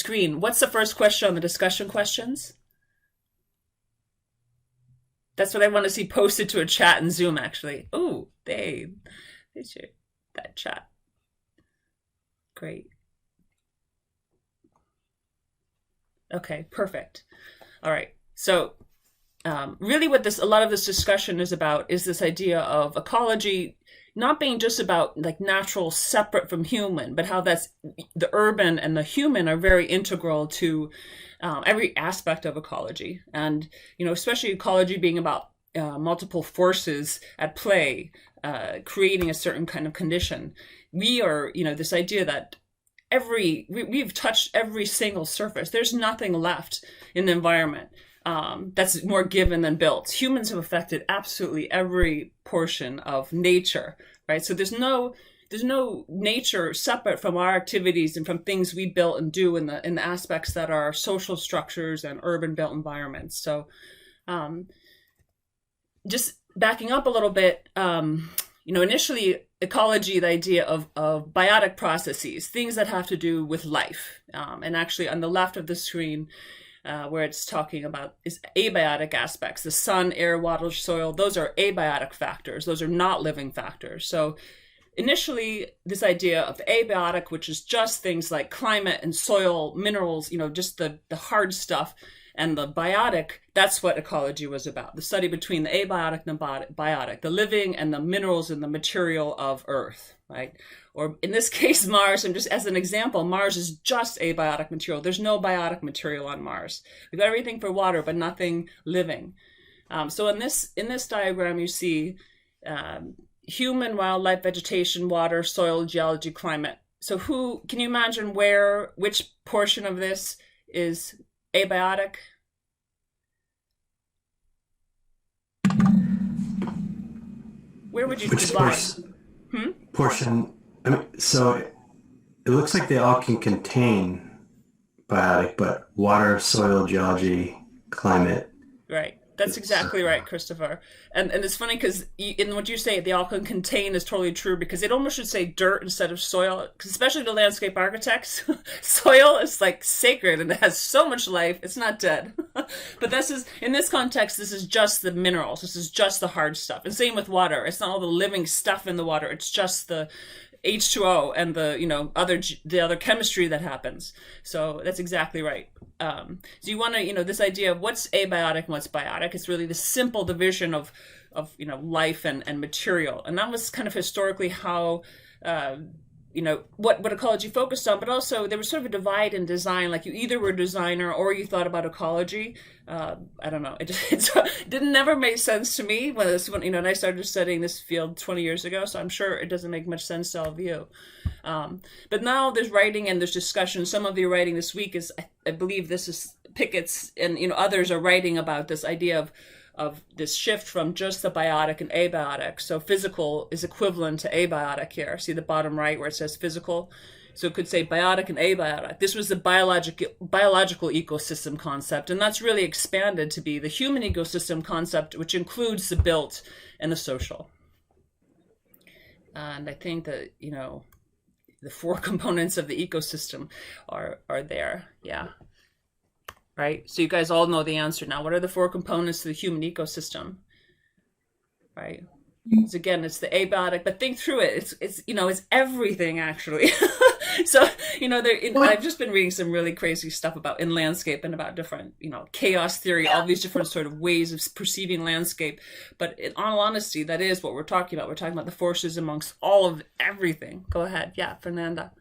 screen. What's the first question on the discussion questions? That's what I want to see posted to a chat in Zoom, actually. Oh, they shared that chat. Great. Okay, perfect. All right. So really what a lot of this discussion is about is this idea of ecology not being just about like natural separate from human, but how that's the urban and the human are very integral to every aspect of ecology. And, especially ecology being about multiple forces at play, creating a certain kind of condition. We are, this idea that we've touched every single surface. There's nothing left in the environment that's more given than built. Humans have affected absolutely every portion of nature, right? So there's no nature separate from our activities and from things we built and do in the aspects that are social structures and urban built environments. So just backing up a little bit, initially ecology, the idea of biotic processes, things that have to do with life. And actually on the left of the screen, where it's talking about is abiotic aspects, the sun, air, water, soil, those are abiotic factors. Those are not living factors. So initially this idea of abiotic, which is just things like climate and soil, minerals, just the hard stuff, and the biotic, that's what ecology was about. The study between the abiotic and the biotic, the living and the minerals and the material of Earth, right? Or in this case, Mars, and just as an example, Mars is just abiotic material. There's no biotic material on Mars. We've got everything for water, but nothing living. So in this diagram, you see human, wildlife, vegetation, water, soil, geology, climate. So can you imagine which portion of this is abiotic? Where would you divide? Portion? I mean, so it looks like they all can contain biotic, but water, soil, geology, climate. Right. That's exactly right, Christopher. And it's funny because in what you say, they all can contain is totally true, because it almost should say dirt instead of soil, because especially the landscape architects, soil is like sacred and it has so much life. It's not dead. But in this context, this is just the minerals. This is just the hard stuff. And same with water. It's not all the living stuff in the water. It's just the H2O and the other chemistry that happens. So that's exactly right. So you want to, this idea of what's abiotic and what's biotic. It's really the simple division of life and material. And that was kind of historically how, what ecology focused on, but also there was sort of a divide in design. Like you either were a designer or you thought about ecology. I don't know. It didn't never make sense to me when I started studying this field 20 years ago. So I'm sure it doesn't make much sense to all of you. But now there's writing and there's discussion. Some of the writing this week is, I believe this is Pickett's, and others are writing about this idea of this shift from just the biotic and abiotic. So physical is equivalent to abiotic here. See the bottom right where it says physical? So it could say biotic and abiotic. This was the biological ecosystem concept, and that's really expanded to be the human ecosystem concept, which includes the built and the social. And I think that, the four components of the ecosystem are there. Yeah. Right? So you guys all know the answer now. What are the four components to the human ecosystem? Right? So again, it's the abiotic, but think through it. It's everything actually. So, I've just been reading some really crazy stuff about in landscape and about different, chaos theory, all these different sort of ways of perceiving landscape. But in all honesty, that is what we're talking about. We're talking about the forces amongst all of everything. Go ahead. Yeah, Fernanda.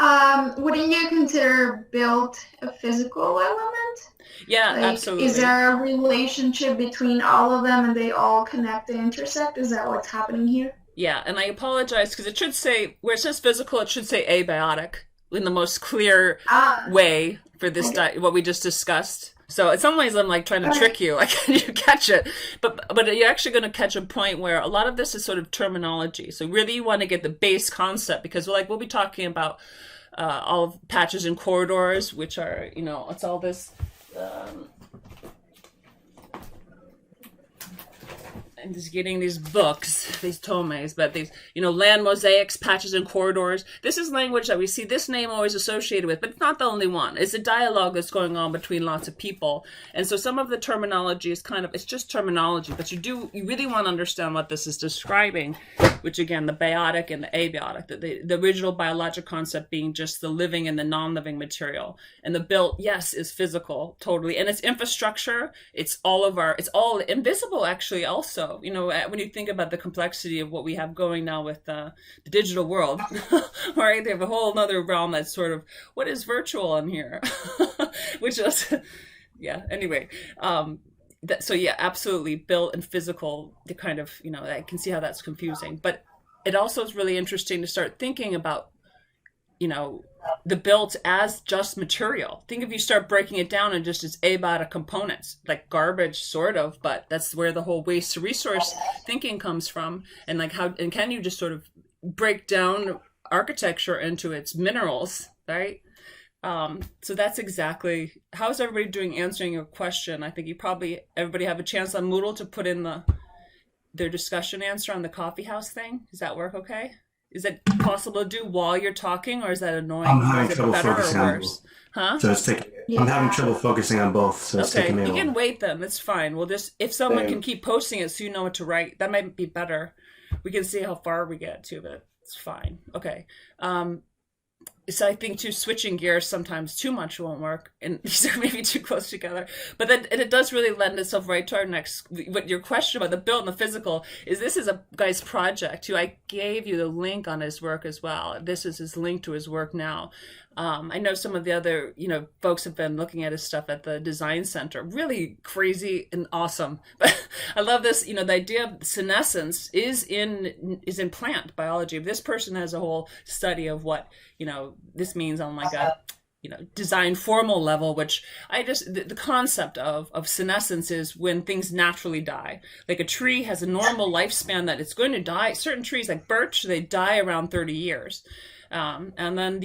Wouldn't you consider built a physical element? Yeah, absolutely. Is there a relationship between all of them and they all connect and intersect? Is that what's happening here? Yeah, and I apologize because it should say, where it says physical, it should say abiotic in the most clear way for this, what we just discussed. So in some ways I'm like trying to trick you, like you catch it, but you're actually going to catch a point where a lot of this is sort of terminology. So really you want to get the base concept, because we'll be talking about all of patches and corridors, which are, it's all this, I'm just getting these books, these tomes, but these, land mosaics, patches and corridors. This is language that we see this name always associated with, but it's not the only one. It's a dialogue that's going on between lots of people. And so some of the terminology is it's just terminology, but you really want to understand what this is describing, which again, the biotic and the abiotic, the original biologic concept being just the living and the non-living material. And the built, yes, is physical, totally. And it's infrastructure. It's all invisible actually also. When you think about the complexity of what we have going now with the digital world, right? They have a whole other realm that's sort of, what is virtual in here? Which is, yeah, anyway. Absolutely built and physical, the kind of, I can see how that's confusing. But it also is really interesting to start thinking about, the built as just material. Think if you start breaking it down in just its abiotic components, like garbage, sort of, but that's where the whole waste to resource thinking comes from. And like can you just sort of break down architecture into its minerals, right? So that's exactly, how's everybody doing answering your question? I think everybody have a chance on Moodle to put in their discussion answer on the coffee house thing. Does that work okay? Is it possible to do while you're talking, or is that annoying? I'm having trouble better focusing or on worse? both. Huh? So I'm having trouble focusing on both. So it's Okay, taking me a you while. can wait then. It's fine. We'll just, if someone Same. can keep posting it so you know what to write, that might be better. We can see how far we get to, but it's fine. Okay. So I think switching gears sometimes too much won't work, and these are maybe too close together. But then it does really lend itself right to our next. What your question about the built and the physical is. This is a guy's project who I gave you the link on his work as well. This is his link to his work now. I know some of the other folks have been looking at his stuff at the design center. Really crazy and awesome. But I love this. The idea of senescence is in plant biology. This person has a whole study of what this means on like a design formal level, which the concept of senescence is when things naturally die. Like a tree has a normal lifespan that it's going to die. Certain trees like birch, they die around 30 years. And then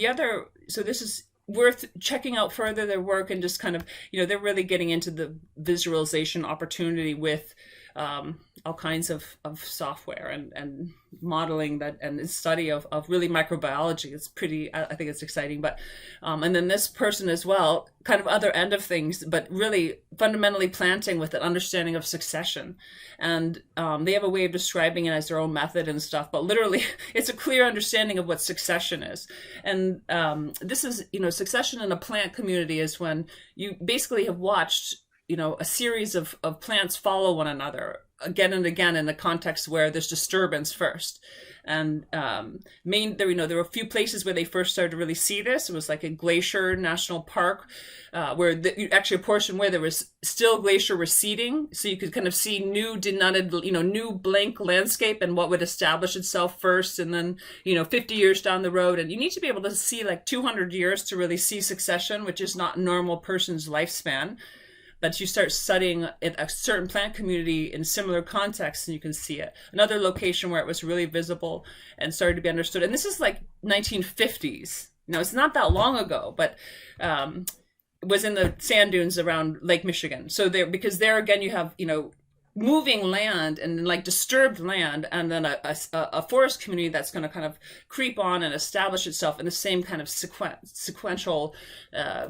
so this is worth checking out further, their work, and just kind of, they're really getting into the visualization opportunity with all kinds of software and modeling that and study of really microbiology. It's pretty, I think it's exciting. But and then this person as well, kind of other end of things, but really fundamentally planting with an understanding of succession. And they have a way of describing it as their own method and stuff, but literally it's a clear understanding of what succession is. And this is, succession in a plant community is when you basically have watched a series of plants follow one another again and again in a context where there's disturbance first. And there were a few places where they first started to really see this. It was like a Glacier National Park, where actually a portion where there was still glacier receding, so you could kind of see new denuded, new blank landscape and what would establish itself first, and then 50 years down the road. And you need to be able to see like 200 years to really see succession, which is not a normal person's lifespan. But you start studying a certain plant community in similar contexts, and you can see it. Another location where it was really visible and started to be understood. And this is like 1950s. It's not that long ago, but it was in the sand dunes around Lake Michigan. So because there again, you have, moving land and like disturbed land, and then a forest community that's going to kind of creep on and establish itself in the same kind of sequential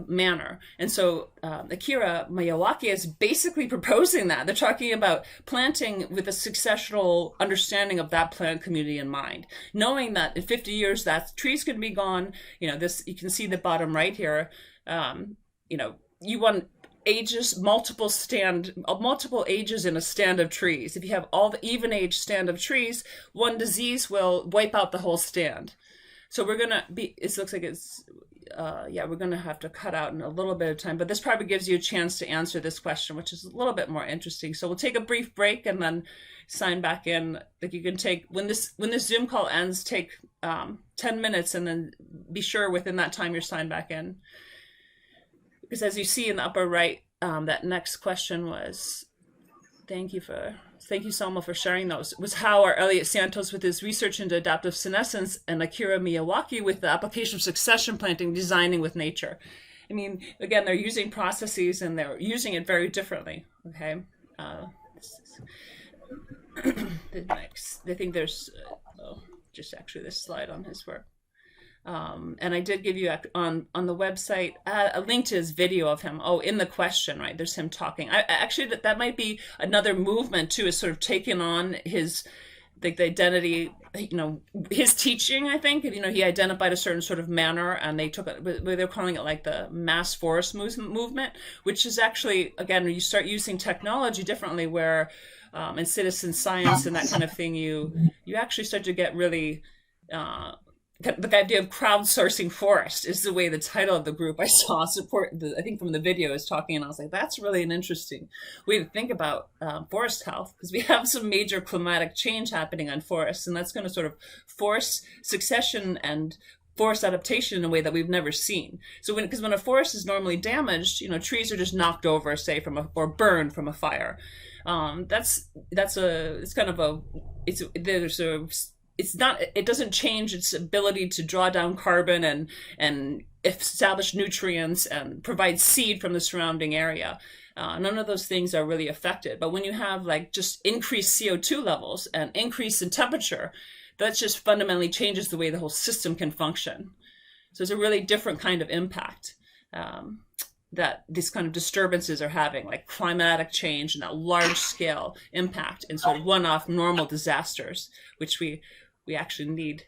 manner. And so Akira Miyawaki is basically proposing that. They're talking about planting with a successional understanding of that plant community in mind, knowing that in 50 years that trees could be gone. This, you can see the bottom right here. You want multiple ages in a stand of trees. If you have all the even age stand of trees, one disease will wipe out the whole stand. So we're gonna it looks like it's we're gonna have to cut out in a little bit of time, but this probably gives you a chance to answer this question, which is a little bit more interesting. So we'll take a brief break and then sign back in. Like you can take, when this Zoom call ends, take 10 minutes and then be sure within that time you're signed back in. Because as you see in the upper right, that next question was, thank you, Selma, for sharing those, was how are Elliot Santos with his research into adaptive senescence and Akira Miyawaki with the application of succession planting, designing with nature. I mean, again, they're using processes and they're using it very differently, okay? The next, I think there's just actually this slide on his work. And I did give you on the website a link to his video of him. Oh, in the question, right? There's him talking. Actually, that might be another movement too, is sort of taking on his the identity, his teaching. I think he identified a certain sort of manner, and they took it. They're calling it like the mass forest movement, which is actually, again, you start using technology differently, where in citizen science and that kind of thing, you actually start to get really. The idea of crowdsourcing forest is the way the title of the group I saw I think from the video is talking, and I was like, that's really an interesting way to think about forest health, because we have some major climatic change happening on forests, and that's going to sort of force succession and forest adaptation in a way that we've never seen. So when a forest is normally damaged, trees are just knocked over, say or burned from a fire. It doesn't change its ability to draw down carbon and establish nutrients and provide seed from the surrounding area. None of those things are really affected. But when you have like just increased CO2 levels and increase in temperature, that just fundamentally changes the way the whole system can function. So it's a really different kind of impact that these kind of disturbances are having, like climatic change and that large scale impact in sort of one-off normal disasters, which we actually need.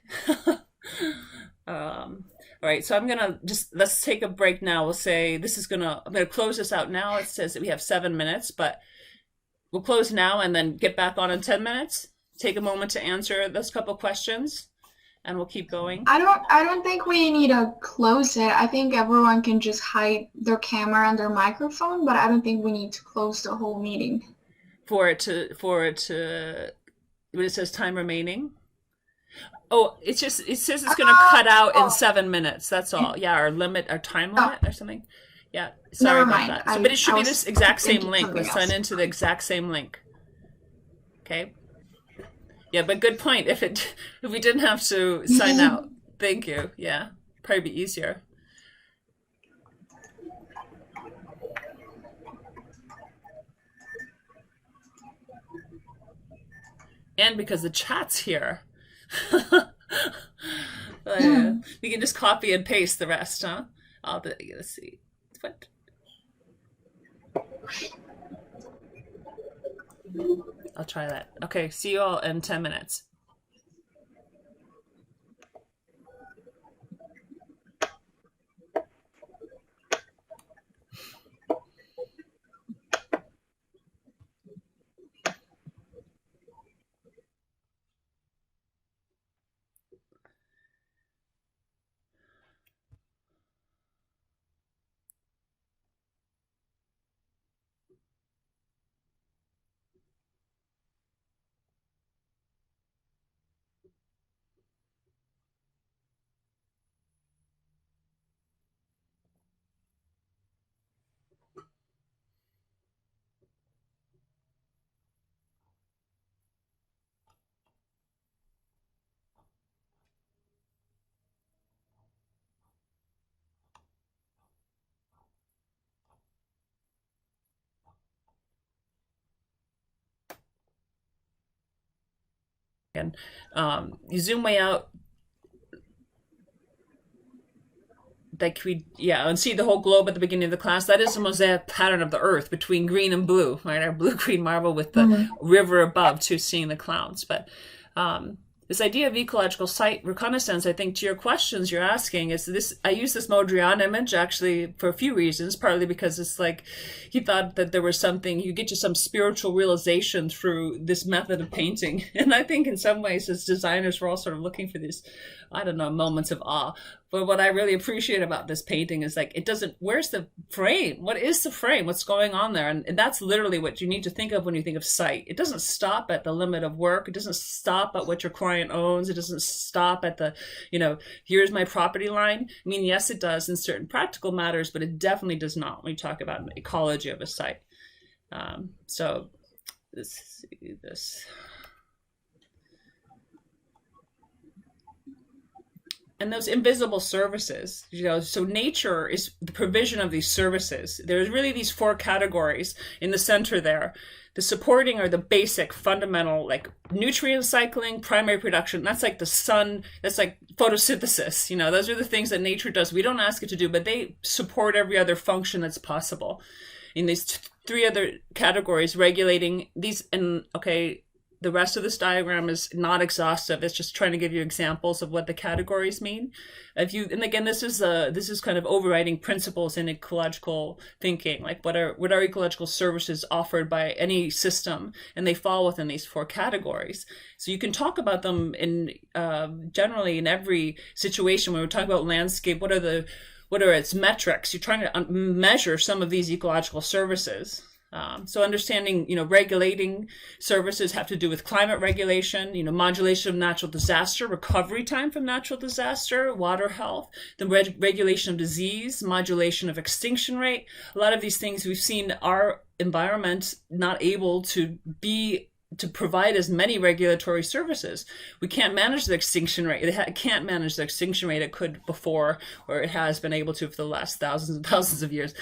All right, so let's take a break now. We'll say I'm gonna close this out now. It says that we have 7 minutes, but we'll close now and then get back on in 10 minutes. Take a moment to answer those couple questions, and we'll keep going. I don't think we need to close it. I think everyone can just hide their camera and their microphone, but I don't think we need to close the whole meeting. For it to when it says time remaining. Oh, it says it's going to cut out in 7 minutes. That's all. Yeah, our time limit or something. Yeah, sorry about that. But it should be this exact same link. Let's sign into the exact same link. Okay. Yeah, but good point. If we didn't have to sign out, thank you. Yeah, probably be easier. And because the chat's here. We can just copy and paste the rest, huh? Let's see. What? I'll try that. Okay, see you all in 10 minutes. And you zoom way out, and see the whole globe at the beginning of the class. That is the mosaic pattern of the Earth between green and blue, right? Our blue-green marble with the river above, too, seeing the clouds. But this idea of ecological site reconnaissance, I think to your questions you're asking, is this. I use this Mondrian image actually for a few reasons, partly because it's like he thought that there was something, you get to some spiritual realization through this method of painting. And I think in some ways as designers we're all sort of looking for these, I don't know, moments of awe. But what I really appreciate about this painting is like, where's the frame? What is the frame? What's going on there? And that's literally what you need to think of when you think of site. It doesn't stop at the limit of work. It doesn't stop at what your client owns. It doesn't stop at the, here's my property line. I mean, yes, it does in certain practical matters, but it definitely does not when you talk about an ecology of a site. So let's see this. and those invisible services, so nature is the provision of these services. There's really these 4 categories in the center there. The supporting are the basic fundamental, like nutrient cycling, primary production. That's like the sun, that's like photosynthesis. Those are the things that nature does. We don't ask it to do, but they support every other function that's possible. In these 3 other categories, regulating these, and okay, the rest of this diagram is not exhaustive. It's just trying to give you examples of what the categories mean. And again, this is kind of overriding principles in ecological thinking, like what are ecological services offered by any system, and they fall within these 4 categories. So you can talk about them in generally in every situation. When we're talking about landscape, what are its metrics? You're trying to measure some of these ecological services. So understanding, regulating services have to do with climate regulation, modulation of natural disaster, recovery time from natural disaster, water health, the regulation of disease, modulation of extinction rate. A lot of these things we've seen our environment not able to provide as many regulatory services. We can't manage the extinction rate. It can't manage the extinction rate it could before, or it has been able to for the last thousands and thousands of years.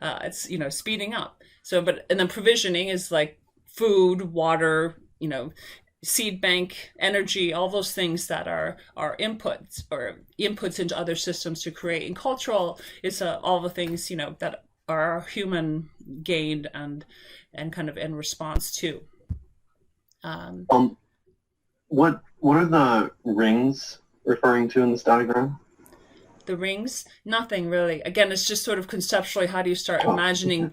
It's, speeding up. And then provisioning is like food, water, seed bank, energy, all those things that are inputs into other systems to create. And cultural is all the things, that are human gained and kind of in response to. What are the rings referring to in this diagram? The rings? Nothing really. Again, it's just sort of conceptually, how do you start imagining?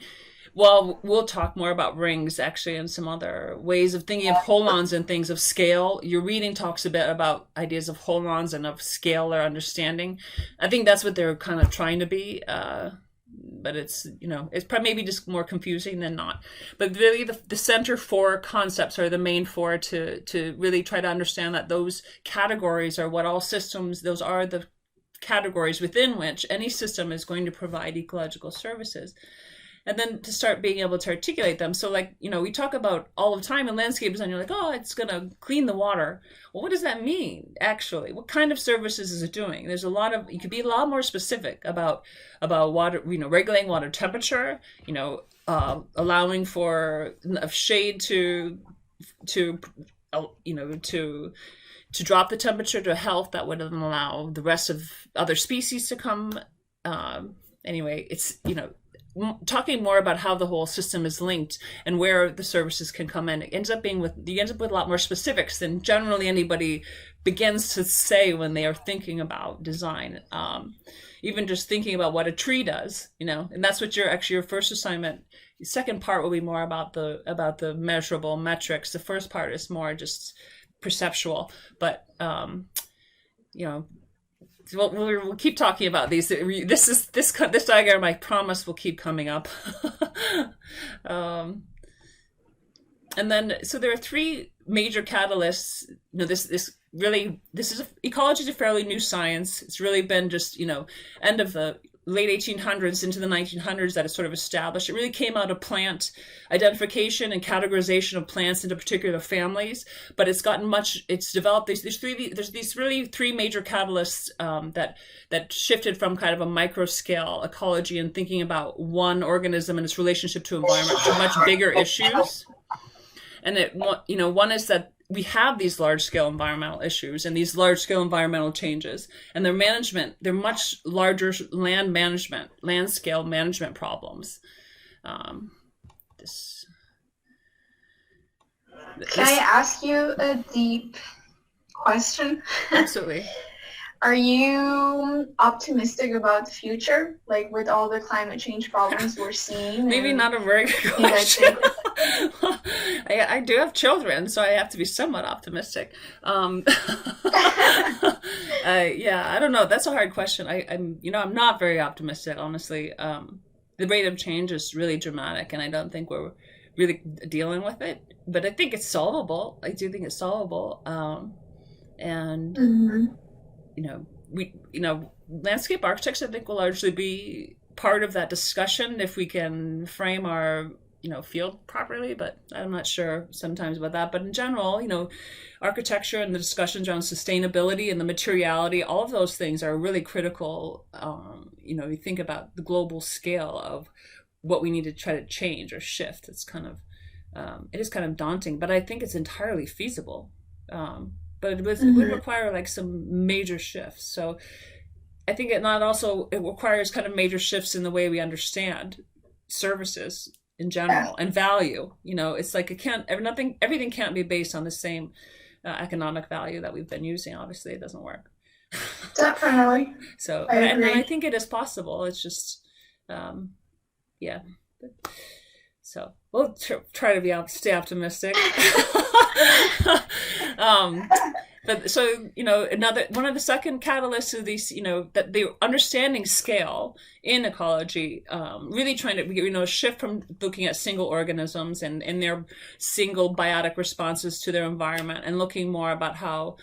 Well, we'll talk more about rings actually and some other ways of thinking of holons and things of scale. Your reading talks a bit about ideas of holons and of scale or understanding. I think that's what they're kind of trying to be. But it's, it's probably maybe just more confusing than not. But really the center 4 concepts are the main 4 to really try to understand that those categories are what all systems, those are the categories within which any system is going to provide ecological services. And then to start being able to articulate them. So like, we talk about all the time in landscape design, you're like, oh, it's going to clean the water. Well, what does that mean, actually? What kind of services is it doing? There's you could be a lot more specific about water, regulating water temperature, allowing for shade to drop the temperature to a health that would allow the rest of other species to come. Anyway, it's, talking more about how the whole system is linked and where the services can come in. You end up with a lot more specifics than generally anybody begins to say when they are thinking about design. Even just thinking about what a tree does, and that's what your first assignment. The second part will be more about the measurable metrics. The first part is more just perceptual, but we'll keep talking about these. This diagram, I promise, will keep coming up. And then, so there are 3 major catalysts. Ecology is a fairly new science. It's really been just, end of the late 1800s into the 1900s that it sort of established. It really came out of plant identification and categorization of plants into particular families, but it's developed there's these really 3 major catalysts that shifted from kind of a micro scale ecology and thinking about one organism and its relationship to environment to much bigger issues. And one is that we have these large-scale environmental issues and these large-scale environmental changes, and they're much larger land-scale management problems. Can I ask you a deep question? Absolutely. Are you optimistic about the future, like with all the climate change problems we're seeing? Maybe not a very good question. I do have children, so I have to be somewhat optimistic. Yeah, I don't know. That's a hard question. I'm not very optimistic, honestly. The rate of change is really dramatic, and I don't think we're really dealing with it. But I think it's solvable. I do think it's solvable. And landscape architects, I think, will largely be part of that discussion if we can frame our field properly, but I'm not sure sometimes about that. But in general, architecture and the discussions around sustainability and the materiality, all of those things are really critical. You think about the global scale of what we need to try to change or shift. It's kind of, it is kind of daunting, but I think it's entirely feasible. But it would require like some major shifts. So I think it requires kind of major shifts in the way we understand services in general and value. It's like everything can't be based on the same economic value that we've been using. Obviously, it doesn't work. Definitely. So, and I think it is possible. It's just, yeah. So we'll try to stay optimistic. But so, another one of the second catalysts of these, that the understanding scale in ecology, really trying to, shift from looking at single organisms and their single biotic responses to their environment and looking more about how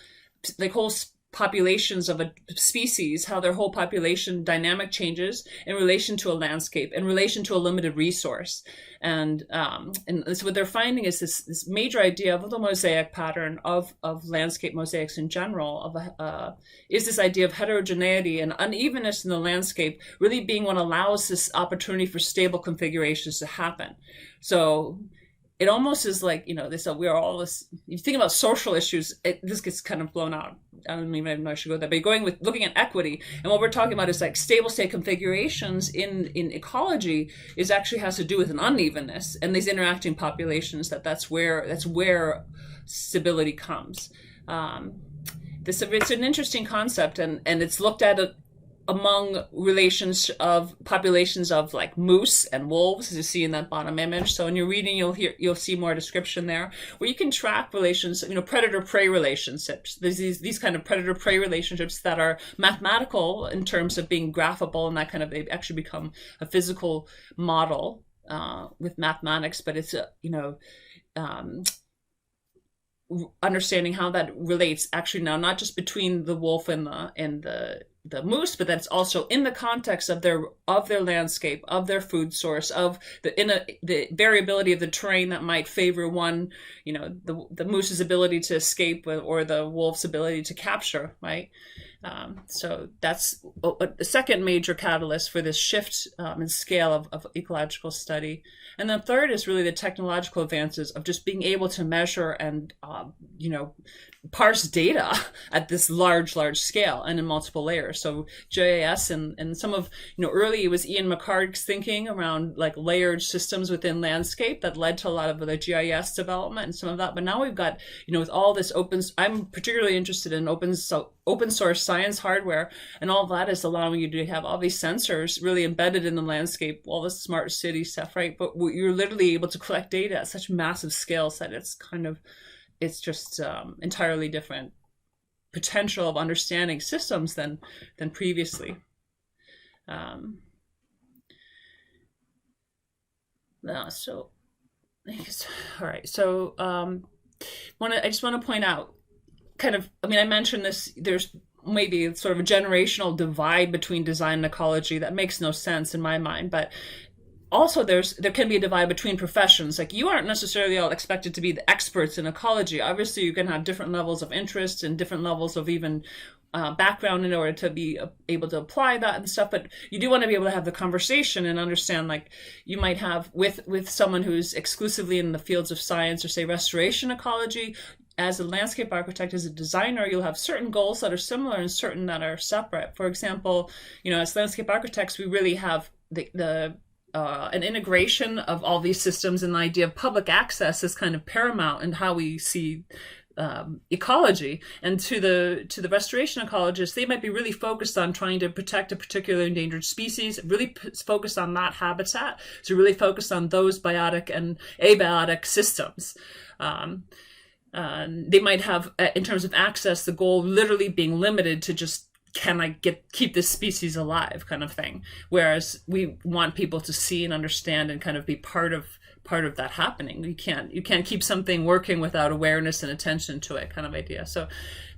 like whole populations of a species, how their whole population dynamic changes in relation to a landscape, in relation to a limited resource. And so what they're finding is this major idea of the mosaic pattern of landscape mosaics in general, is this idea of heterogeneity and unevenness in the landscape really being what allows this opportunity for stable configurations to happen. So it almost is like, we are all this, you think about social issues, this gets kind of blown out. I don't even know I should go there, but looking at equity, and what we're talking about is like stable state configurations in ecology actually has to do with an unevenness and these interacting populations, that's where stability comes. It's an interesting concept, and it's looked at among relations of populations of like moose and wolves, as you see in that bottom image. So in your reading, you'll see more description there, where you can track relations, predator-prey relationships. There's these kind of predator-prey relationships that are mathematical in terms of being graphable, and that kind of, they actually become a physical model with mathematics. But it's understanding how that relates actually now, not just between the wolf and the moose, but that's also in the context of their landscape, of their food source, of the variability of the terrain that might favor one, the moose's ability to escape or the wolf's ability to capture, right? So that's the second major catalyst for this shift in scale of ecological study. And the third is really the technological advances of just being able to measure and, parse data at this large scale and in multiple layers. So GIS and some of, early it was Ian McHarg's thinking around like layered systems within landscape that led to a lot of the GIS development and some of that. But now we've got, with all this I'm particularly interested in open source science hardware, and all of that is allowing you to have all these sensors really embedded in the landscape, all the smart city stuff, right? But you're literally able to collect data at such massive scales that it's just entirely different potential of understanding systems than previously. So all right. So I just want to point out I mentioned this, there's maybe sort of a generational divide between design and ecology that makes no sense in my mind, but also there can be a divide between professions. Like, you aren't necessarily all expected to be the experts in ecology. Obviously, you can have different levels of interest and different levels of even background in order to be able to apply that and stuff. But you do want to be able to have the conversation and understand, like, you might have with someone who's exclusively in the fields of science, or say restoration ecology. As a landscape architect, as a designer, you'll have certain goals that are similar and certain that are separate. For example, as landscape architects, we really have an integration of all these systems, and the idea of public access is kind of paramount in how we see ecology. And to the restoration ecologists, they might be really focused on trying to protect a particular endangered species, really focused on that habitat, so really focused on those biotic and abiotic systems. They might have, in terms of access, the goal literally being limited to just, can I keep this species alive, kind of thing. Whereas we want people to see and understand and kind of be part of that happening. You can't keep something working without awareness and attention to it, kind of idea. So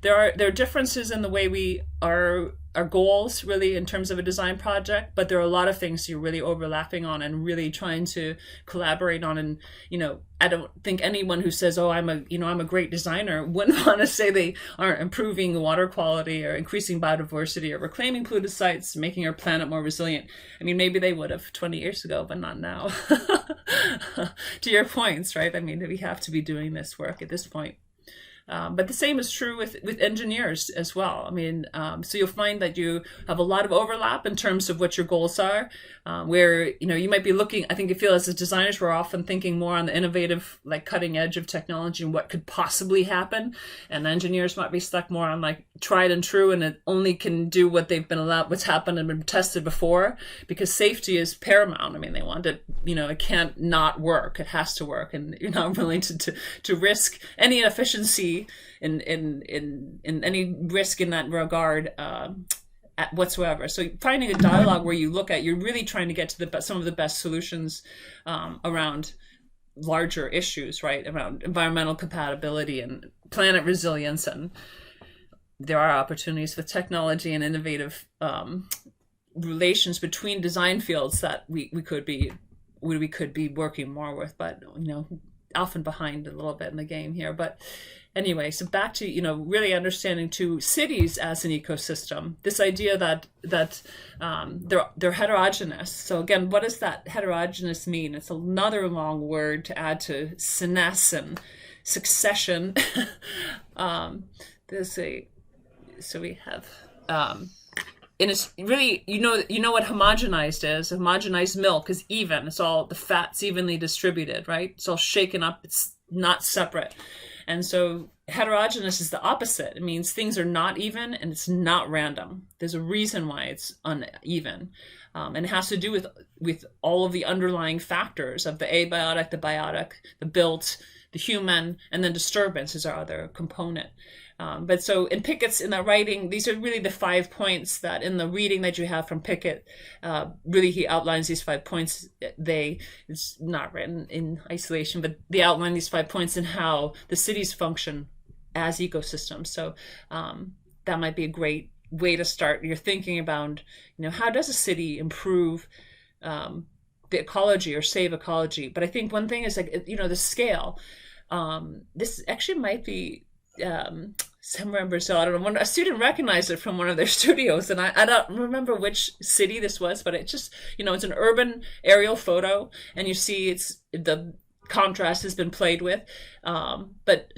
there are differences in the way we are are goals really in terms of a design project, but there are a lot of things you're really overlapping on and really trying to collaborate on. And I don't think anyone who says, oh, I'm a great designer wouldn't want to say they aren't improving water quality or increasing biodiversity or reclaiming polluted sites, making our planet more resilient. I mean, maybe they would have 20 years ago, but not now. To your points, right? I mean, we have to be doing this work at this point. But the same is true with engineers as well. I mean, so you'll find that you have a lot of overlap in terms of what your goals are, where, you might be looking, I think you feel as designers, we're often thinking more on the innovative, like cutting edge of technology and what could possibly happen. And engineers might be stuck more on like tried and true, and it only can do what they've been allowed, what's happened and been tested before, because safety is paramount. I mean, they want it, it can't not work. It has to work. And you're not willing to risk any inefficiency in any risk in that regard whatsoever. So finding a dialogue where you look at, you're really trying to get to some of the best solutions around larger issues, right? Around environmental compatibility and planet resilience. And there are opportunities with technology and innovative relations between design fields that we could be working more with, but often behind a little bit in the game here. But anyway, so back to really understanding too cities as an ecosystem. This idea that they're heterogeneous. So again, what does that heterogeneous mean? It's another long word to add to senesce and succession. So we have. And it's really, what homogenized is. Homogenized milk is even. It's all, the fat's evenly distributed, right? It's all shaken up. It's not separate. And so heterogeneous is the opposite. It means things are not even and it's not random. There's a reason why it's uneven. And it has to do with all of the underlying factors of the abiotic, the biotic, the built, the human, and then disturbance is our other component. But so in Pickett's, in that writing, these are really the 5 points that in the reading that you have from Pickett, really he outlines these 5 points. It's not written in isolation, but they outline these 5 points in how the cities function as ecosystems. So that might be a great way to start your thinking about, how does a city improve the ecology or save ecology? But I think one thing is like, the scale. This actually might be somewhere in Brazil. I don't know. A student recognized it from one of their studios, and I don't remember which city this was, but it just, it's an urban aerial photo, and you see the contrast has been played with. But,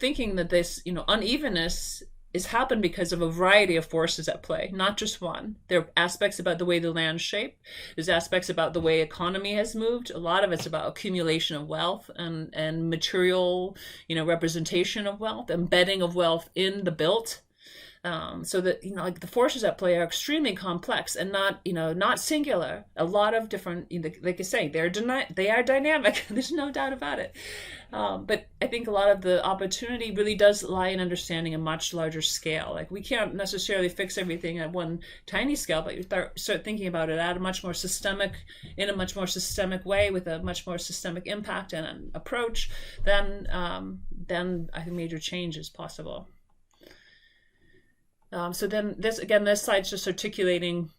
thinking that this, unevenness is happened because of a variety of forces at play, not just one. There are aspects about the way the land's shaped. There's aspects about the way economy has moved. A lot of it's about accumulation of wealth and material, representation of wealth, embedding of wealth in the built. So that, like the forces at play are extremely complex and not singular. A lot of different, like I say, they are dynamic. There's no doubt about it. But I think a lot of the opportunity really does lie in understanding a much larger scale. Like we can't necessarily fix everything at one tiny scale, but you start thinking about it in a much more systemic way with a much more systemic impact and an approach, then I think major change is possible. So then this slide's just articulating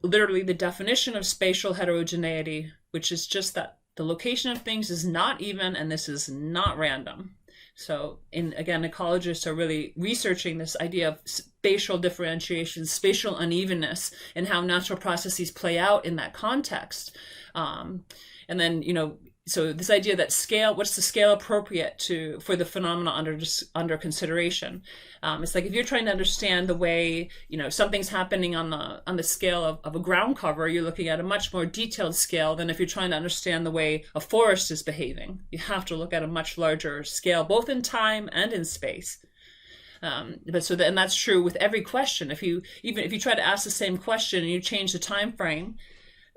literally the definition of spatial heterogeneity, which is just that the location of things is not even, and this is not random. So ecologists are really researching this idea of spatial differentiation, spatial unevenness, and how natural processes play out in that context. And then, so this idea that scale, what's the scale appropriate for the phenomena under consideration? It's like if you're trying to understand the way, something's happening on the scale of a ground cover, you're looking at a much more detailed scale than if you're trying to understand the way a forest is behaving. You have to look at a much larger scale, both in time and in space. And that's true with every question. Even if you try to ask the same question and you change the time frame,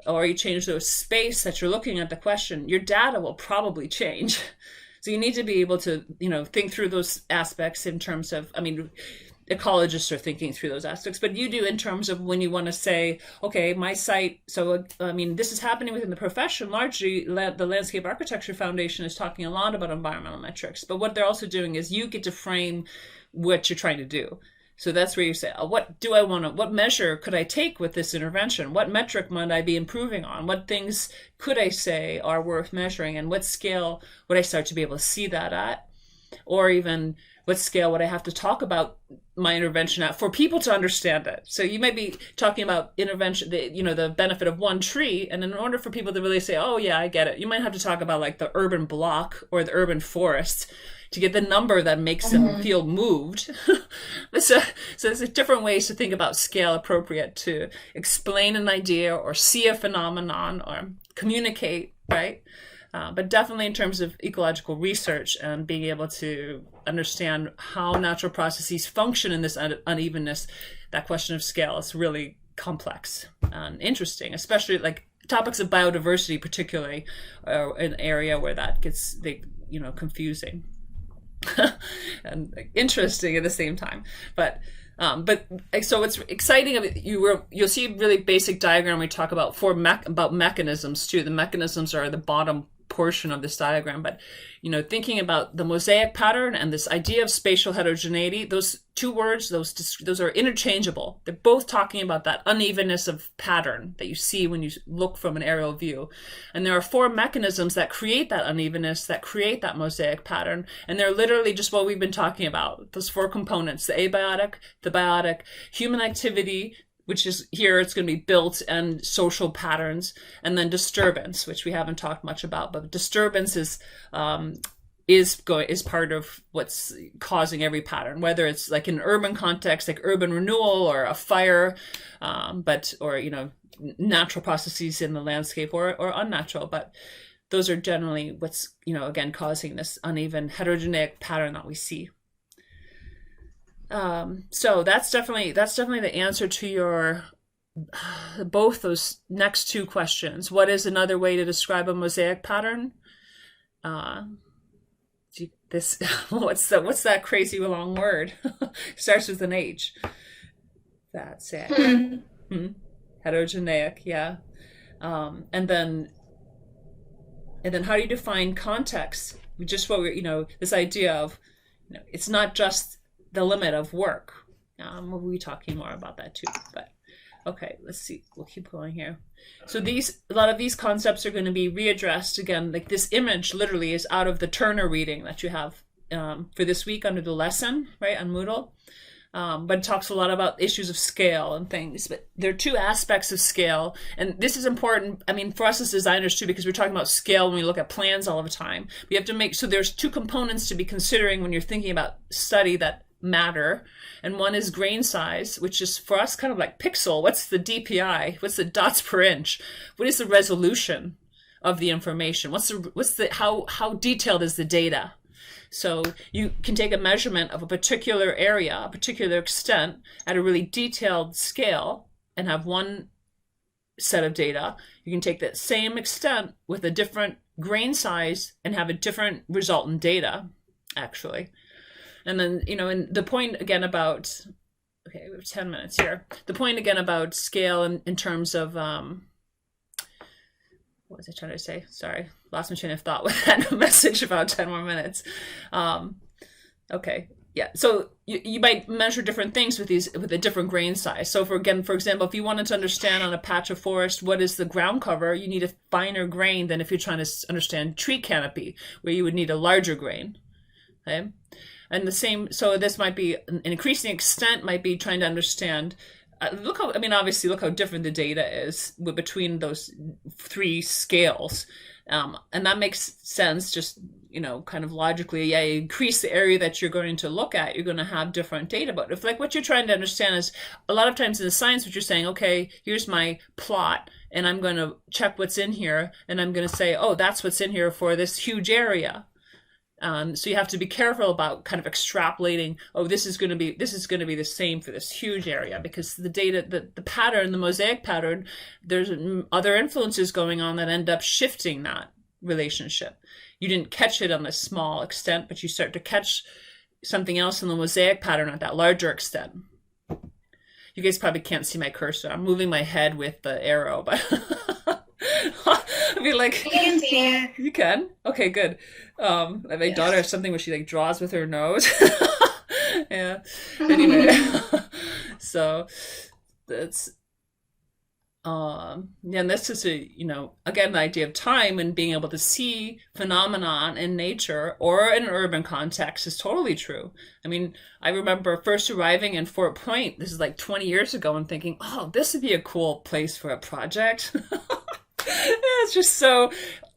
or you change the space that you're looking at the question, your data will probably change. So you need to be able to, think through those aspects in terms of, ecologists are thinking through those aspects, but you do in terms of when you want to say, okay, my site, so, this is happening within the profession. Largely, the Landscape Architecture Foundation is talking a lot about environmental metrics, but what they're also doing is you get to frame what you're trying to do. So that's where you say, what measure could I take with this intervention? What metric might I be improving on? What things could I say are worth measuring? And what scale would I start to be able to see that at? Or even what scale would I have to talk about my intervention at for people to understand it? So you might be talking about intervention, the benefit of one tree. And in order for people to really say, oh yeah, I get it, you might have to talk about like the urban block or the urban forest to get the number that makes them feel moved. So there's different ways to think about scale appropriate to explain an idea or see a phenomenon or communicate, right? But definitely in terms of ecological research and being able to understand how natural processes function in this unevenness, that question of scale is really complex and interesting, especially like topics of biodiversity, particularly an area where that gets confusing. And interesting at the same time, but so it's exciting. You'll see a really basic diagram. We talk about about mechanisms too. The mechanisms are the bottom portion of this diagram, but thinking about the mosaic pattern and this idea of spatial heterogeneity, those two words, those are interchangeable. They're both talking about that unevenness of pattern that you see when you look from an aerial view. And there are 4 mechanisms that create that unevenness, that create that mosaic pattern. And they're literally just what we've been talking about, those 4 components: the abiotic, the biotic, human activity, which is here, it's going to be built, and social patterns, and then disturbance, which we haven't talked much about, but disturbance is part of what's causing every pattern, whether it's like in an urban context, like urban renewal or a fire, or natural processes in the landscape or unnatural, but those are generally what's again causing this uneven heterogeneous pattern that we see. So that's definitely the answer to your both those next 2 questions. What is another way to describe a mosaic pattern? What's that crazy long word? Starts with an H. That's it. Heterogeneic, yeah. And then how do you define context? Just what this idea of it's not just the limit of work. We'll be talking more about that too, but okay, let's see. We'll keep going here. So a lot of these concepts are going to be readdressed again. Like this image literally is out of the Turner reading that you have for this week under the lesson, right, on Moodle. But it talks a lot about issues of scale and things. But there are 2 aspects of scale, and this is important, for us as designers too, because we're talking about scale when we look at plans all the time. We have to so there's 2 components to be considering when you're thinking about study that matter, and one is grain size, which is for us kind of like pixel. What's the DPI? What's the dots per inch? What is the resolution of the information? How detailed is the data? So you can take a measurement of a particular area, a particular extent at a really detailed scale and have one set of data. You can take that same extent with a different grain size and have a different resultant data, actually. And then, and the point again about, okay, we have 10 minutes here. The point again about scale in terms of, what was I trying to say? Sorry, lost my train of thought with that message about 10 more minutes. Okay, yeah. So you might measure different things with a different grain size. So for example, if you wanted to understand on a patch of forest what is the ground cover, you need a finer grain than if you're trying to understand tree canopy, where you would need a larger grain. Okay. And the same, so this might be an increasing extent, might be trying to understand, look how different the data is between those 3 scales. And that makes sense, just, kind of logically, you increase the area that you're going to look at, you're going to have different data. But if what you're trying to understand is, a lot of times in the science, what you're saying, okay, here's my plot, and I'm going to check what's in here, and I'm going to say, oh, that's what's in here for this huge area. So you have to be careful about kind of extrapolating, oh, this is going to be the same for this huge area, because the data, the pattern, the mosaic pattern, there's other influences going on that end up shifting that relationship. You didn't catch it on a small extent, but you start to catch something else in the mosaic pattern at that larger extent. You guys probably can't see my cursor. I'm moving my head with the arrow, but I mean, like, you can see it. You can? Okay, good. My daughter has something where she like draws with her nose. Yeah. Anyway, so that's yeah, and this is again, the idea of time and being able to see phenomenon in nature or in an urban context is totally true. I mean, I remember first arriving in Fort Point, this is like 20 years ago, and thinking, oh, this would be a cool place for a project. It's just so,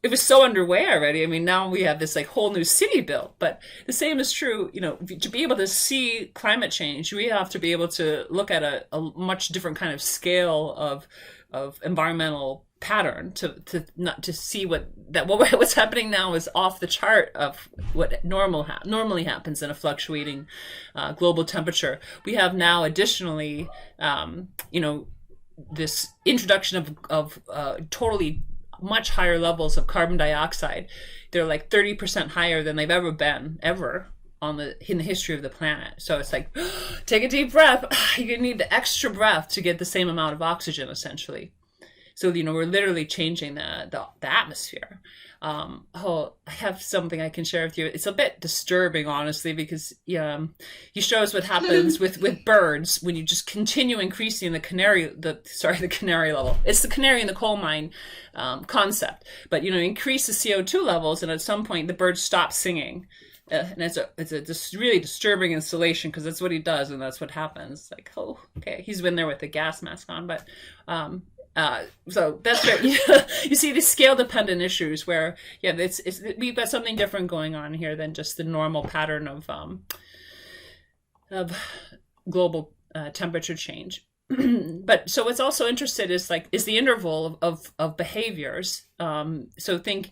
it was so underway already. I mean, now we have this like whole new city built, but the same is true, to be able to see climate change, we have to be able to look at a much different kind of scale of environmental pattern to not to see what's happening now is off the chart of what normally happens in a fluctuating global temperature. We have now additionally, this introduction of totally much higher levels of carbon dioxide. They're like 30% higher than they've ever been in the history of the planet. So it's like, take a deep breath. You need the extra breath to get the same amount of oxygen, essentially. So we're literally changing the atmosphere. I have something I can share with you. It's a bit disturbing, honestly, because he shows what happens with birds when you just continue increasing the canary level. It's the canary in the coal mine concept. But increase the CO2 levels, and at some point the birds stop singing. And it's a really disturbing installation, because that's what he does, and that's what happens. Like, oh, okay, he's been there with the gas mask on, but. So that's where you see these scale dependent issues where we've got something different going on here than just the normal pattern of global temperature change. But so what's also interested is the interval of behaviors. So think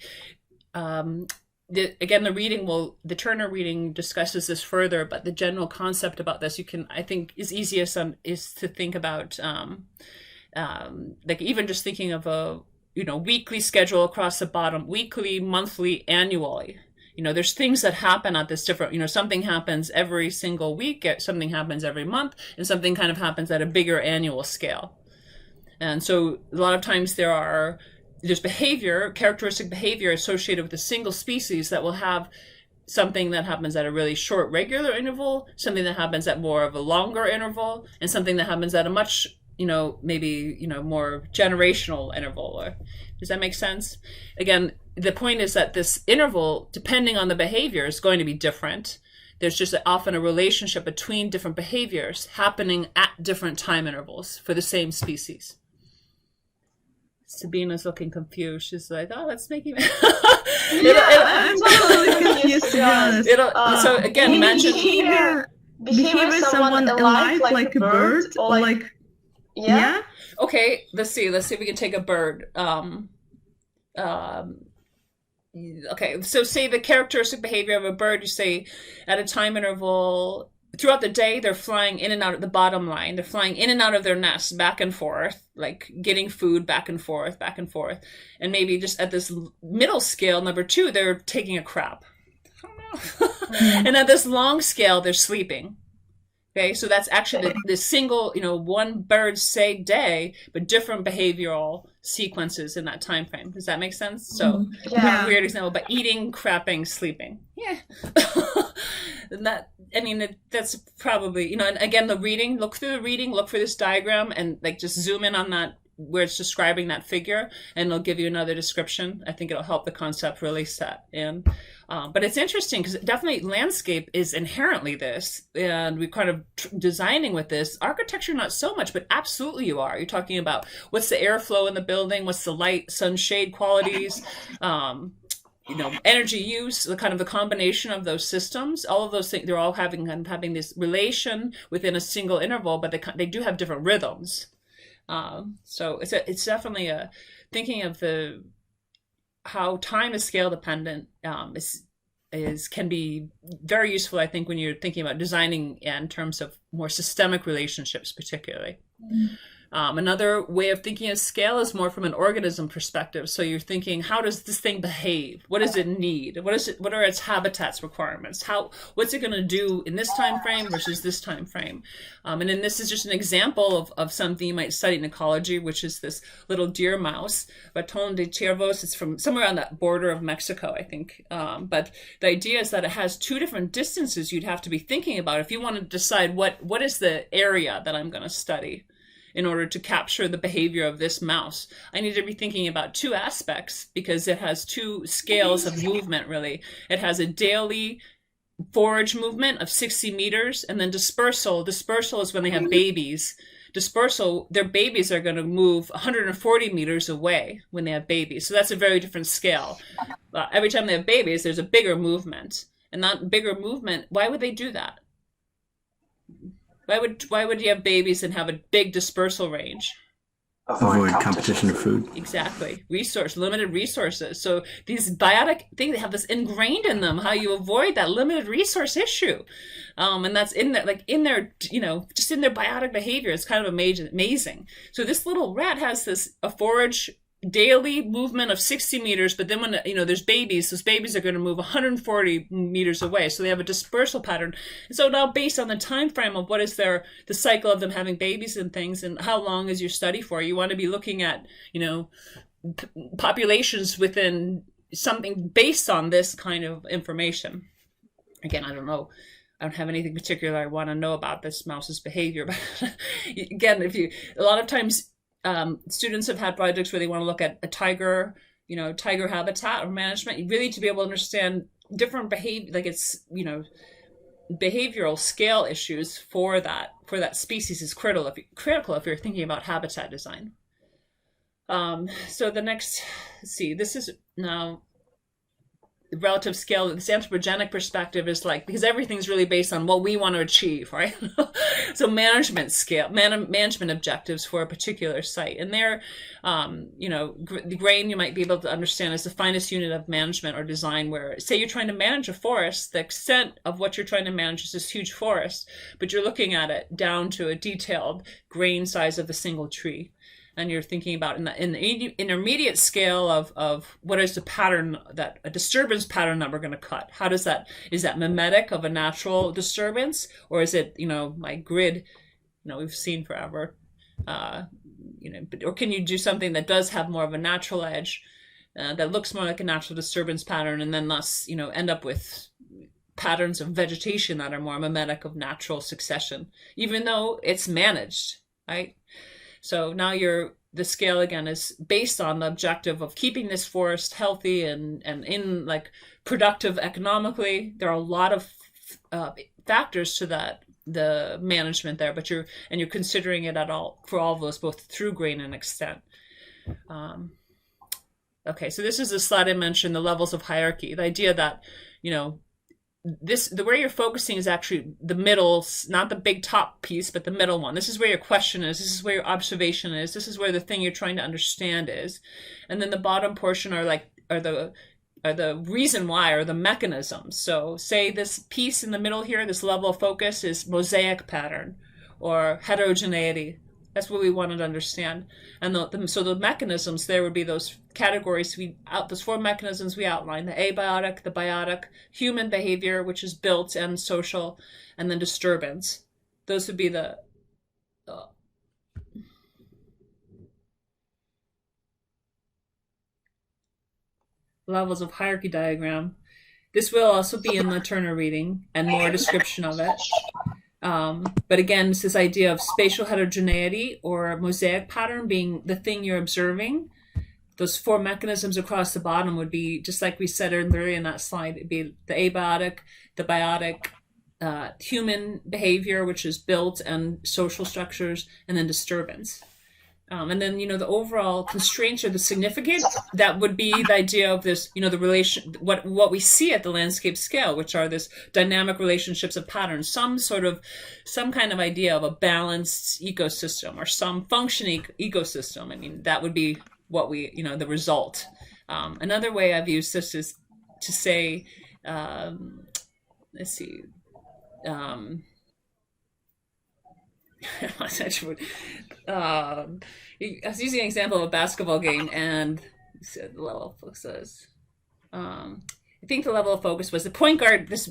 the Turner reading discusses this further, but the general concept about this I think is easiest is to think about. Like even just thinking of a weekly schedule across the bottom, weekly, monthly, annually. There's things that happen at this different, something happens every single week, something happens every month, and something kind of happens at a bigger annual scale. And so a lot of times there's characteristic behavior associated with a single species that will have something that happens at a really short regular interval, something that happens at more of a longer interval, and something that happens at a much maybe, more generational interval. Does that make sense? Again, the point is that this interval, depending on the behavior, is going to be different. There's just often a relationship between different behaviors happening at different time intervals for the same species. Sabina's looking confused. She's like, oh, that's making me... I'm totally confused, to be honest. So again, imagine... Behavior someone alive like a bird, or like... Yeah. Okay, let's see if we can take a bird. Okay, so say the characteristic behavior of a bird, you say at a time interval throughout the day, they're flying in and out at the bottom line. They're flying in and out of their nest, back and forth, like getting food back and forth. And maybe just at this middle scale, number 2, they're taking a crap. I don't know. And at this long scale, they're sleeping. Okay, so that's actually the single, one bird say day, but different behavioral sequences in that time frame. Does that make sense? So, weird example, but eating, crapping, sleeping. Yeah. That's probably, and again, look through the reading, look for this diagram, and just zoom in on that where it's describing that figure, and it'll give you another description. I think it'll help the concept really set in. But it's interesting because definitely landscape is inherently this, and we're kind of designing with this. Architecture, not so much, but absolutely you are. You're talking about what's the airflow in the building, what's the light, sun, shade qualities, energy use, the combination of those systems, all of those things, they're all having this relation within a single interval, but they do have different rhythms. So it's definitely thinking of how time is scale dependent can be very useful, I think, when you're thinking about designing in terms of more systemic relationships, particularly. Another way of thinking of scale is more from an organism perspective. So you're thinking, how does this thing behave? What does it need? What are its habitats requirements? What's it going to do in this time frame versus this time frame? And then this is just an example of something you might study in ecology, which is this little deer mouse, Raton de Ciervos. It's from somewhere on that border of Mexico, I think. But the idea is that it has two different distances you'd have to be thinking about if you want to decide what is the area that I'm going to study. In order to capture the behavior of this mouse, I need to be thinking about two aspects because it has two scales of movement, really. It has a daily forage movement of 60 meters and then dispersal. Dispersal is when they have babies. Dispersal, their babies are going to move 140 meters away when they have babies. So that's a very different scale. Every time they have babies, there's a bigger movement. And that bigger movement, why would they do that? Why would you have babies and have a big dispersal range? Avoid competition of food. Exactly. Limited resources. So these biotic things, they have this ingrained in them, how you avoid that limited resource issue. And that's in their, just in their biotic behavior. It's kind of amazing. So this little rat has a forage daily movement of 60 meters, but then when there's babies, those babies are going to move 140 meters away, so they have a dispersal pattern. And so now, based on the time frame of what is the cycle of them having babies and things, and how long is your study for, you want to be looking at populations within something based on this kind of information. Again, I don't know. I don't have anything particular I want to know about this mouse's behavior, but again, a lot of times students have had projects where they want to look at a tiger habitat or management, really to be able to understand different behavior, like it's, behavioral scale issues for that species is critical if you're thinking about habitat design. So the next, let's see, this is now the relative scale. This anthropogenic perspective is because everything's really based on what we want to achieve, right? So management scale, management objectives for a particular site. And there, the grain you might be able to understand is the finest unit of management or design, where, say, you're trying to manage a forest, the extent of what you're trying to manage is this huge forest, but you're looking at it down to a detailed grain size of the single tree. And you're thinking about in the intermediate scale of what is the pattern, a disturbance pattern that we're going to cut. Is that mimetic of a natural disturbance, or is it, my grid, we've seen forever, or can you do something that does have more of a natural edge, that looks more like a natural disturbance pattern, and then thus, end up with patterns of vegetation that are more mimetic of natural succession, even though it's managed, right? So now the scale again is based on the objective of keeping this forest healthy and in productive economically. There are a lot of factors to that, the management there, but you're considering it for all of those, both through grain and extent. Okay, so this is the slide I mentioned, the levels of hierarchy, the idea that, the way you're focusing is actually the middle, not the big top piece, but the middle one. This is where your question is. This is where your observation is. This is where the thing you're trying to understand is. And then the bottom portion are the reason why, or the mechanisms. So say this piece in the middle here, this level of focus is mosaic pattern or heterogeneity. That's what we wanted to understand. And so the mechanisms there would be those categories, those four mechanisms we outlined: the abiotic, the biotic, human behavior, which is built and social, and then disturbance. Those would be the levels of hierarchy diagram. This will also be in the Turner reading and more description of it. But again, it's this idea of spatial heterogeneity or mosaic pattern being the thing you're observing. Those four mechanisms across the bottom would be, just like we said earlier in that slide, it'd be the abiotic, the biotic, human behavior, which is built and social structures, and then disturbance. And then, the overall constraints or the significant, that would be the idea of this, the relation, what we see at the landscape scale, which are this dynamic relationships of patterns, some kind of idea of a balanced ecosystem or some functioning ecosystem. I mean, that would be what we, the result. Another way I've used this is to say, let's see, I was using an example of a basketball game, and the level of focus says, I think the level of focus was the point guard. This,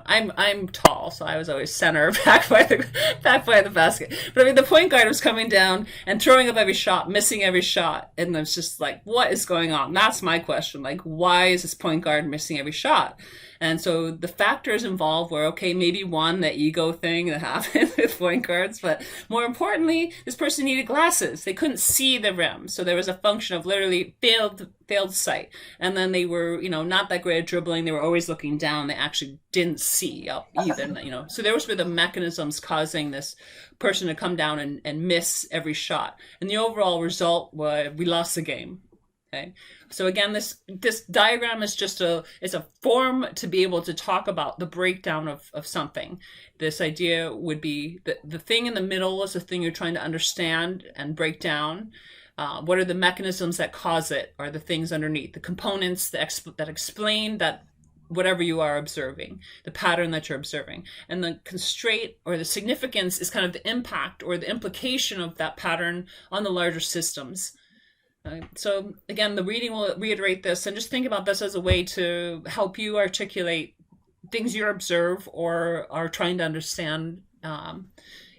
I'm tall, so I was always center back by the basket. But I mean, the point guard was coming down and throwing up every shot, missing every shot, and I was just like, what is going on? That's my question. Like, why is this point guard missing every shot? And so the factors involved were, okay, maybe one, the ego thing that happened with point guards, but more importantly, this person needed glasses. They couldn't see the rim. So there was a function of literally failed sight. And then they were, not that great at dribbling. They were always looking down. They actually didn't see up either, So there were the mechanisms causing this person to come down and miss every shot. And the overall result was we lost the game. Okay. So again, this diagram is just a form to be able to talk about the breakdown of something. This idea would be the thing in the middle is the thing you're trying to understand and break down. What are the mechanisms that cause it, or the things underneath, the components that explain that whatever you are observing, the pattern that you're observing. And the constraint or the significance is kind of the impact or the implication of that pattern on the larger systems. So again, the reading will reiterate this, and just think about this as a way to help you articulate things you observe or are trying to understand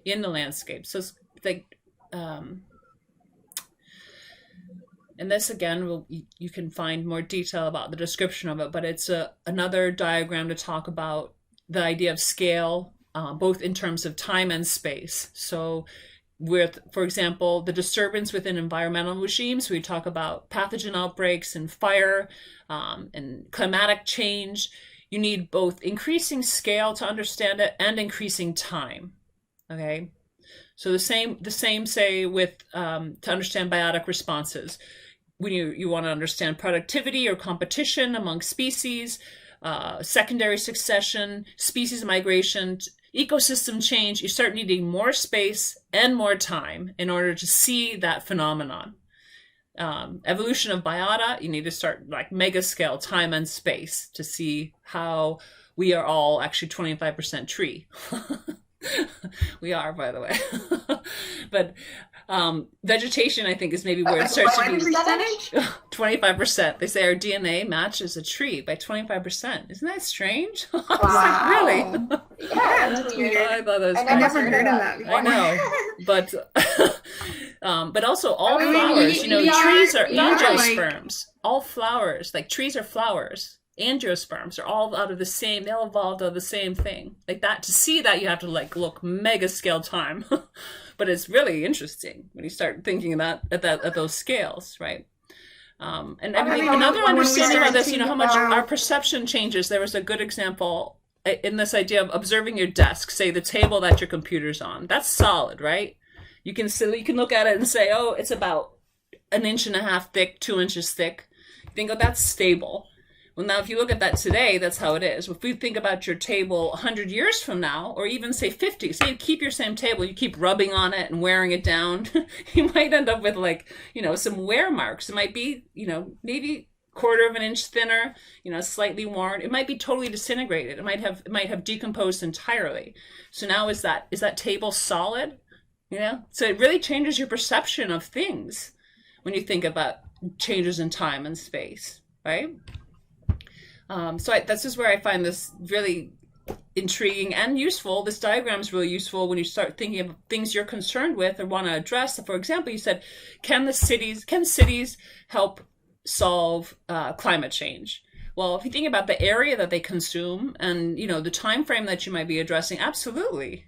in the landscape. So it's like, and this again, you can find more detail about the description of it, but it's another diagram to talk about the idea of scale, both in terms of time and space. So with, for example, the disturbance within environmental regimes, we talk about pathogen outbreaks and fire and climatic change. You need both increasing scale to understand it and increasing time. Okay, so the same say with to understand biotic responses. When you want to understand productivity or competition among species, secondary succession, species migration, ecosystem change, you start needing more space and more time in order to see that phenomenon. Evolution of biota, you need to start like mega scale time and space to see how we are all actually 25% tree. We are, by the way. But vegetation, I think, is maybe where it starts to be 25%. They say our DNA matches a tree by 25%. Isn't that strange? Wow. Like, really? Yeah, that's weird. I thought that was I never heard of that before. I know, but also all flowers. Trees are angiosperms. All flowers, like trees are flowers. Angiosperms are all out of the same. They all evolved out of the same thing. Like that. To see that, you have to look mega scale time. But it's really interesting when you start thinking of that at those scales, right? And another understanding about this, how much our perception changes. There was a good example in this idea of observing your desk, say the table that your computer's on. That's solid, right? You can look at it and say, oh, it's about 1.5 inches thick, 2 inches thick. You think, oh, that's stable. Well, now, if you look at that today, that's how it is. If we think about your table 100 years from now, or even say 50, say you keep your same table, you keep rubbing on it and wearing it down, you might end up with some wear marks. It might be, maybe 1/4 of an inch thinner, slightly worn. It might be totally disintegrated. It might have decomposed entirely. So now is that table solid? So it really changes your perception of things when you think about changes in time and space, right? This is where I find this really intriguing and useful. This diagram is really useful when you start thinking of things you're concerned with or want to address. For example, you said, can cities help solve climate change? Well, if you think about the area that they consume and, the time frame that you might be addressing, absolutely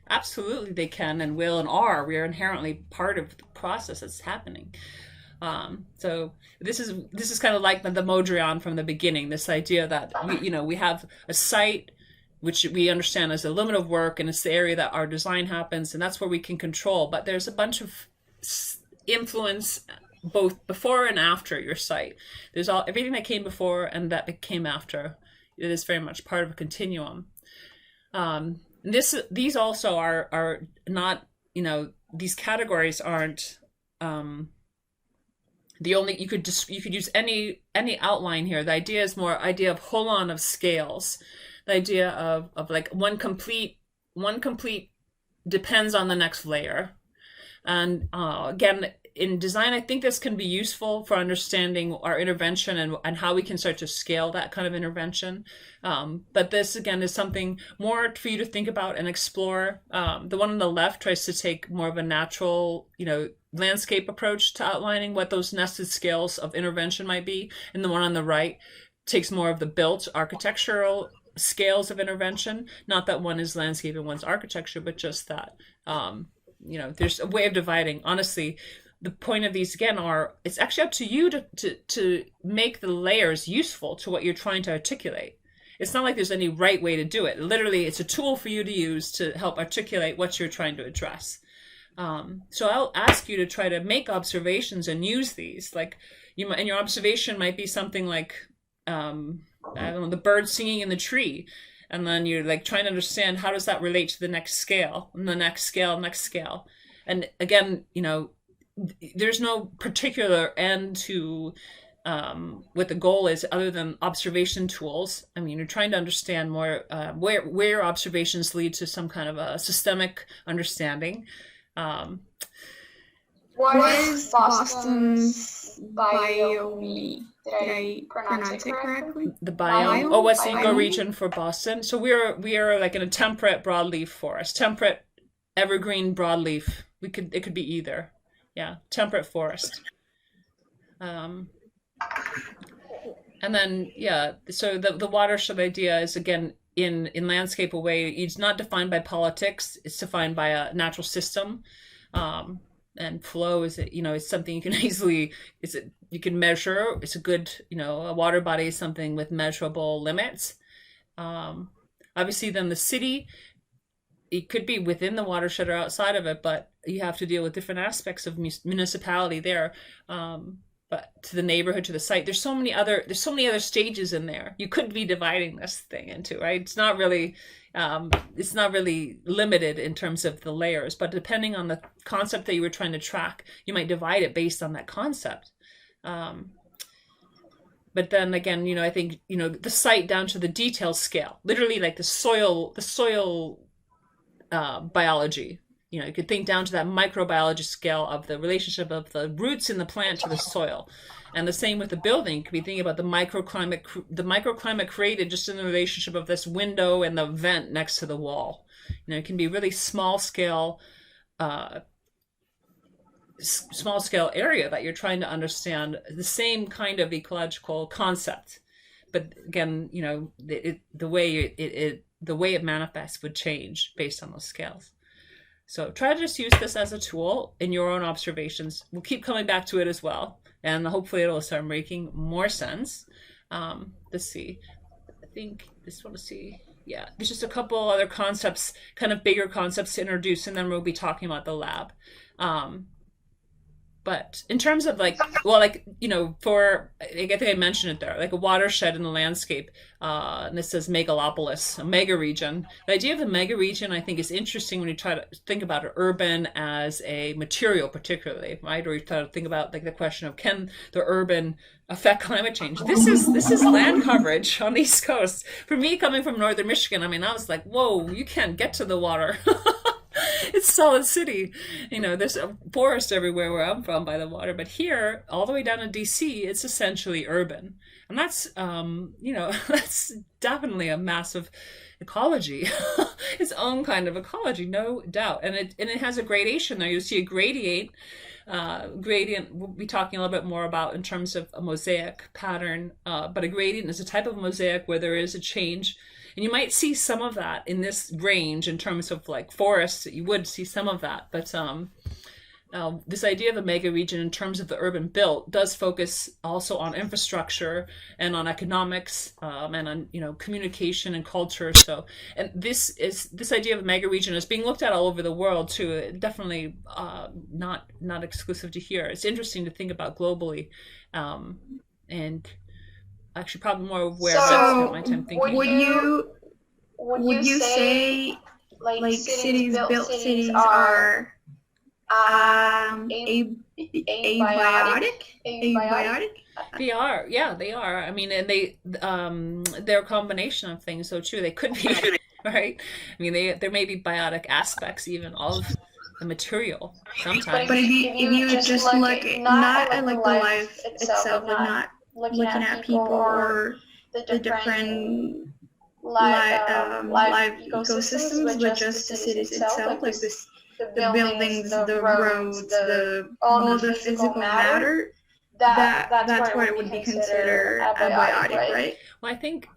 they can and will and are. We are inherently part of the process that's happening. So this is kind of like the Modrion from the beginning, this idea that we have a site which we understand as a limit of work, and it's the area that our design happens, and that's where we can control. But there's a bunch of influence both before and after your site. There's everything that came before and that came after. It is very much part of a continuum. These also are not, these categories aren't the only. You could use any outline here. The idea is more idea of holon of scales. The idea of like one complete depends on the next layer. And again, in design, I think this can be useful for understanding our intervention and how we can start to scale that kind of intervention. But this, again, is something more for you to think about and explore. The one on the left tries to take more of a natural, landscape approach to outlining what those nested scales of intervention might be. And the one on the right takes more of the built architectural scales of intervention. Not that one is landscape and one's architecture, but just that. There's a way of dividing. Honestly, the point of these, again, it's actually up to you to make the layers useful to what you're trying to articulate. It's not like there's any right way to do it. Literally, it's a tool for you to use to help articulate what you're trying to address. So I'll ask you to try to make observations and use these. Like, and your observation might be something like, I don't know, the bird singing in the tree. And then you're like trying to understand how does that relate to the next scale and the next scale, next scale. And again, there's no particular end to what the goal is other than observation tools. I mean, you're trying to understand more where observations lead to some kind of a systemic understanding. What is Boston's biome? Did I pronounce it correctly? The biome. Oh, what's the ecoregion for Boston? So we are like in a temperate broadleaf forest, temperate evergreen broadleaf. It could be either. Yeah, temperate forest. And then so the watershed idea is, again, in landscape a way. It's not defined by politics. It's defined by a natural system. And flow is, it's something you can easily, you can measure. It's a good, a water body is something with measurable limits. Obviously, then the city, it could be within the watershed or outside of it, but you have to deal with different aspects of municipality there. But to the neighborhood, to the site, there's so many other stages in there. You could be dividing this thing into, right? It's not really limited in terms of the layers, but depending on the concept that you were trying to track, you might divide it based on that concept. But then again, I think, the site down to the detail scale, literally like the soil biology. You could think down to that microbiology scale of the relationship of the roots in the plant to the soil. And the same with the building. You could be thinking about the microclimate created just in the relationship of this window and the vent next to the wall. It can be really small scale area that you're trying to understand the same kind of ecological concept. But again, the way it manifests would change based on those scales. So try to just use this as a tool in your own observations. We'll keep coming back to it as well. And hopefully it'll start making more sense. Let's see. I think this one, let's see. Yeah, there's just a couple other concepts, kind of bigger concepts to introduce, and then we'll be talking about the lab. But in terms of I think I mentioned it there, like a watershed in the landscape, and this says megalopolis, a mega region. The idea of the mega region, I think, is interesting when you try to think about urban as a material, particularly, right? Or you try to think about like the question of, can the urban affect climate change? This is land coverage on the East Coast. For me, coming from northern Michigan, I mean, I was like, whoa, you can't get to the water. It's Solid City. There's a forest everywhere where I'm from by the water, but here, all the way down to DC, it's essentially urban. And that's, that's definitely a massive ecology, its own kind of ecology, no doubt. And it has a gradation there. You'll see a gradient, we'll be talking a little bit more about in terms of a mosaic pattern, but a gradient is a type of mosaic where there is a change. And you might see some of that in this range in terms of like forests. You would see some of that, but this idea of a mega region in terms of the urban built does focus also on infrastructure and on economics and on communication and culture. So, and this idea of a mega region is being looked at all over the world too. Definitely not exclusive to here. It's interesting to think about globally, and actually probably more where I spent my time thinking. Would you say like built cities are abiotic? They are, yeah, they are. I mean, and they're a combination of things. So true, they could be right? I mean, there may be biotic aspects even of the material sometimes. But if you just look not at like the life itself, like not looking at people or the different live ecosystems, but just the cities itself, like this, the buildings, the roads, all the physical matter. That's what it would be considered abiotic, right? Well, I think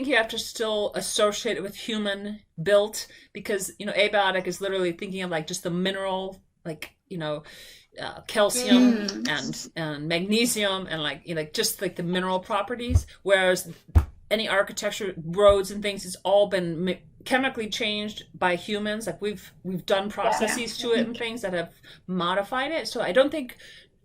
you have to still associate it with human built, because abiotic is literally thinking of like just the mineral, like calcium and magnesium and like just like the mineral properties, whereas any architecture, roads and things, it's all been chemically changed by humans. Like we've done processes to it and things that have modified it. So I don't think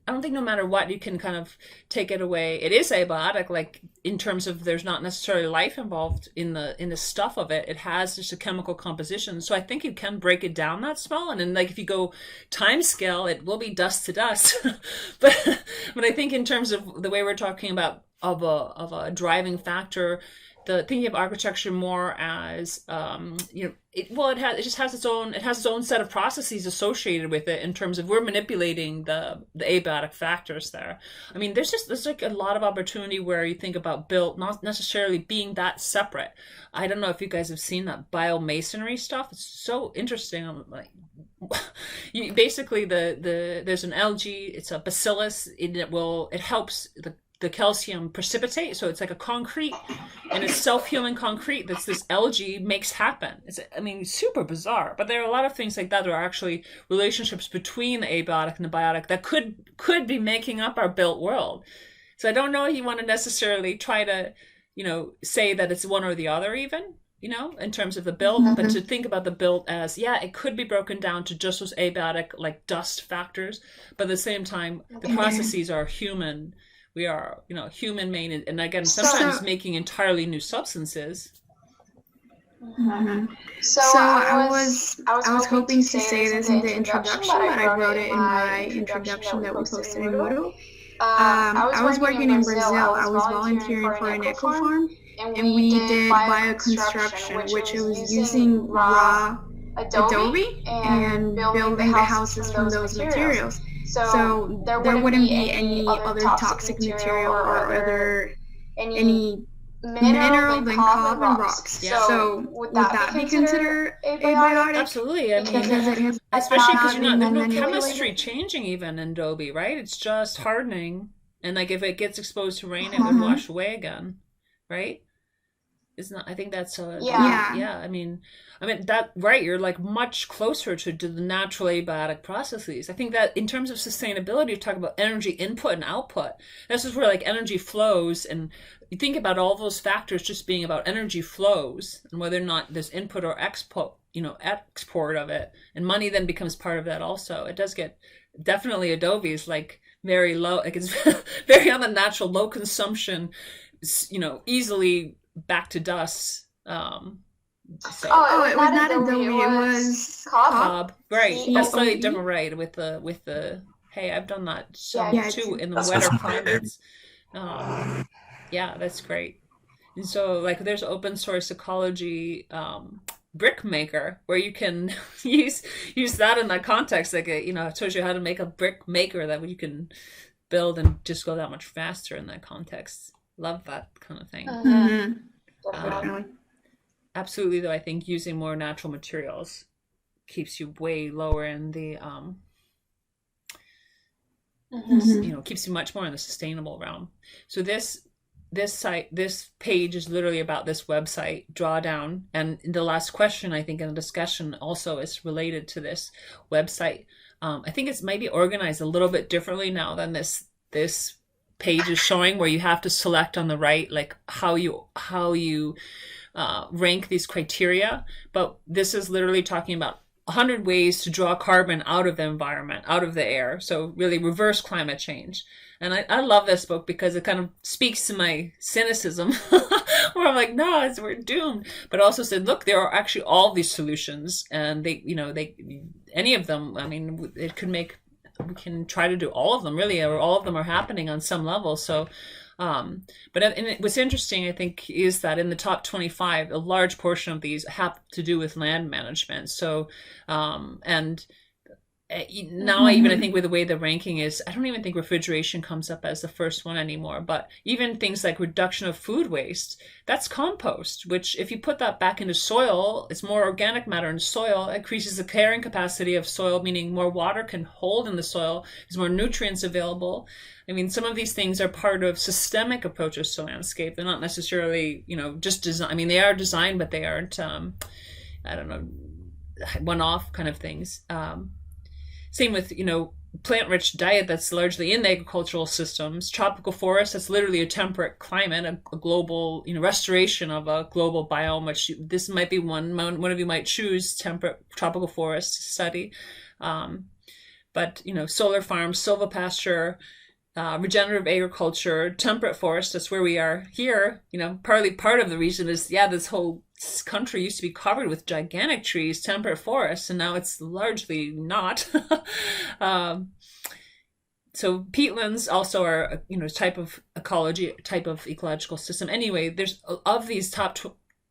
no matter what you can kind of take it away. It is abiotic, like in terms of there's not necessarily life involved in the stuff of it. It has just a chemical composition. So I think you can break it down that small. And then like if you go time scale, it will be dust to dust. but I think in terms of the way we're talking about of a driving factor, the thinking of architecture more as it just has its own set of processes associated with it in terms of we're manipulating the abiotic factors there. I mean, there's like a lot of opportunity where you think about built not necessarily being that separate. I don't know if you guys have seen that biomasonry stuff. It's so interesting. I'm like, basically there's an algae, it's a bacillus, it helps the calcium precipitate, so it's like a concrete, and it's self-healing concrete that's this algae makes happen. It's super bizarre, but there are a lot of things like that are actually relationships between the abiotic and the biotic that could be making up our built world. So I don't know if you want to necessarily try to say that it's one or the other even, in terms of the built, but to think about the built as, it could be broken down to just those abiotic like dust factors, but at the same time the processes are human. We are, human made, and again, sometimes making entirely new substances. So I was hoping to say this in the introduction, but I wrote it in my introduction that we posted in Moodle. I was working in Brazil. I was volunteering for an eco farm, and we did bioconstruction, which was using raw adobe and building the houses from those materials. So there wouldn't be any other toxic material or any mineral than carbon rocks. Yeah. So would that be considered abiotic? Absolutely. I mean, especially because there's no chemistry changing even in adobe, right? It's just hardening, and like if it gets exposed to rain, it would wash away again, right? It's not. I think that's yeah. I mean that, right? You're like much closer to the natural abiotic processes. I think that in terms of sustainability, you talk about energy input and output. This is where like energy flows, and you think about all those factors just being about energy flows and whether or not there's input or export of it, and money then becomes part of that also. It does get definitely adobe is like very low, like it's very on the natural, low consumption, easily back to dust. It was not adobe. It was cob. Right, that's slightly different, right? With the hey, I've done that too in the wetter climates. That's great. And so like there's open source ecology brick maker where you can use that in that context. Like it shows you how to make a brick maker that you can build and just go that much faster in that context. Love that kind of thing. Absolutely, though, I think using more natural materials keeps you way lower in the keeps you much more in the sustainable realm. So this page is literally about this website Drawdown, and the last question I think in the discussion also is related to this website. I think it's maybe organized a little bit differently now than this page is showing, where you have to select on the right like how you rank these criteria, but this is literally talking about 100 ways to draw carbon out of the environment, out of the air. So really reverse climate change. And I love this book because it kind of speaks to my cynicism where I'm like, no, we're doomed. But also said, look, there are actually all these solutions, and any of them, I mean, we can try to do all of them really, or all of them are happening on some level. So But what's interesting, I think, is that in the top 25, a large portion of these have to do with land management. So, and now I think with the way the ranking is, I don't even think refrigeration comes up as the first one anymore. But even things like reduction of food waste, that's compost, which if you put that back into soil, it's more organic matter in soil, it increases the carrying capacity of soil, meaning more water can hold in the soil, there's more nutrients available. I mean, some of these things are part of systemic approaches to landscape. They're not necessarily, just design. I mean, they are designed, but they aren't, one-off kind of things. Same with, plant-rich diet that's largely in the agricultural systems. Tropical forest, that's literally a temperate climate, a global, restoration of a global biome, which this might be one of you might choose temperate tropical forest to study. But, solar farms, silvopasture, regenerative agriculture, temperate forest, that's where we are here. Partly part of the reason is, this whole country used to be covered with gigantic trees, temperate forests, and now it's largely not. So peatlands also are, type of ecology, type of ecological system. Anyway, there's of these top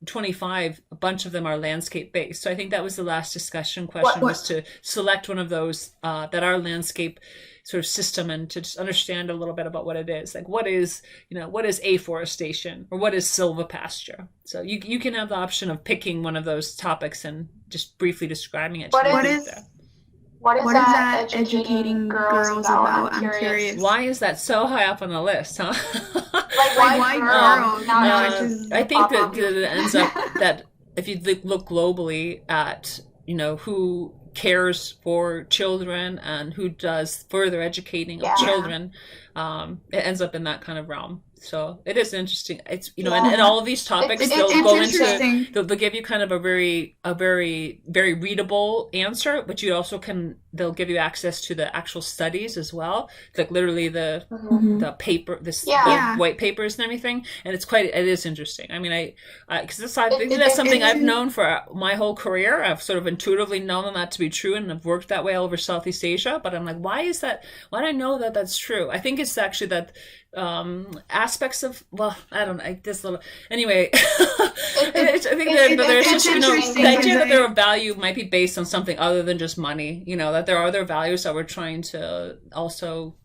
25, a bunch of them are landscape based. So I think that was the last discussion question, was to select one of those that are landscape sort of system, and to just understand a little bit about what it is. Like what is afforestation, or what is silvopasture? So you can have the option of picking one of those topics and just briefly describing it. What is that educating girls about? I'm curious. Why is that so high up on the list, huh? Why girls? I think that it ends up that if you look globally at, who cares for children and who does further educating of children, it ends up in that kind of realm. So it is interesting. It's and all of these topics they'll go into. They'll give you kind of a very very readable answer, but you also they'll give you access to the actual studies as well, like literally the paper, the white papers and everything. And it is interesting. I mean, because that's something I've known for my whole career. I've sort of intuitively known that to be true, and I've worked that way all over Southeast Asia. But I'm like, why is that? Why do I know that that's true? I think it's actually that aspects of, I don't know, this little, anyway, I think that there's just, the idea that their value might be based on something other than just money, that there are other values that we're trying to also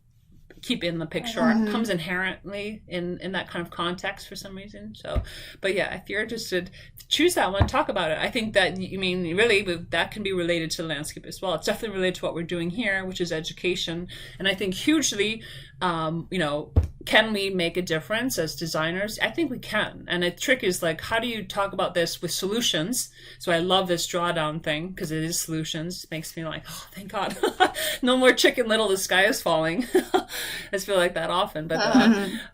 keep in the picture. It comes inherently in that kind of context for some reason. So, but yeah, if you're interested, choose that one, talk about it. I think that, really, that can be related to the landscape as well. It's definitely related to what we're doing here, which is education. And I think hugely, can we make a difference as designers? I think we can. And the trick is, like, how do you talk about this with solutions? So I love this drawdown thing, because it is solutions. It makes me like, oh, thank God. No more Chicken Little, the sky is falling. I just feel like that often. But,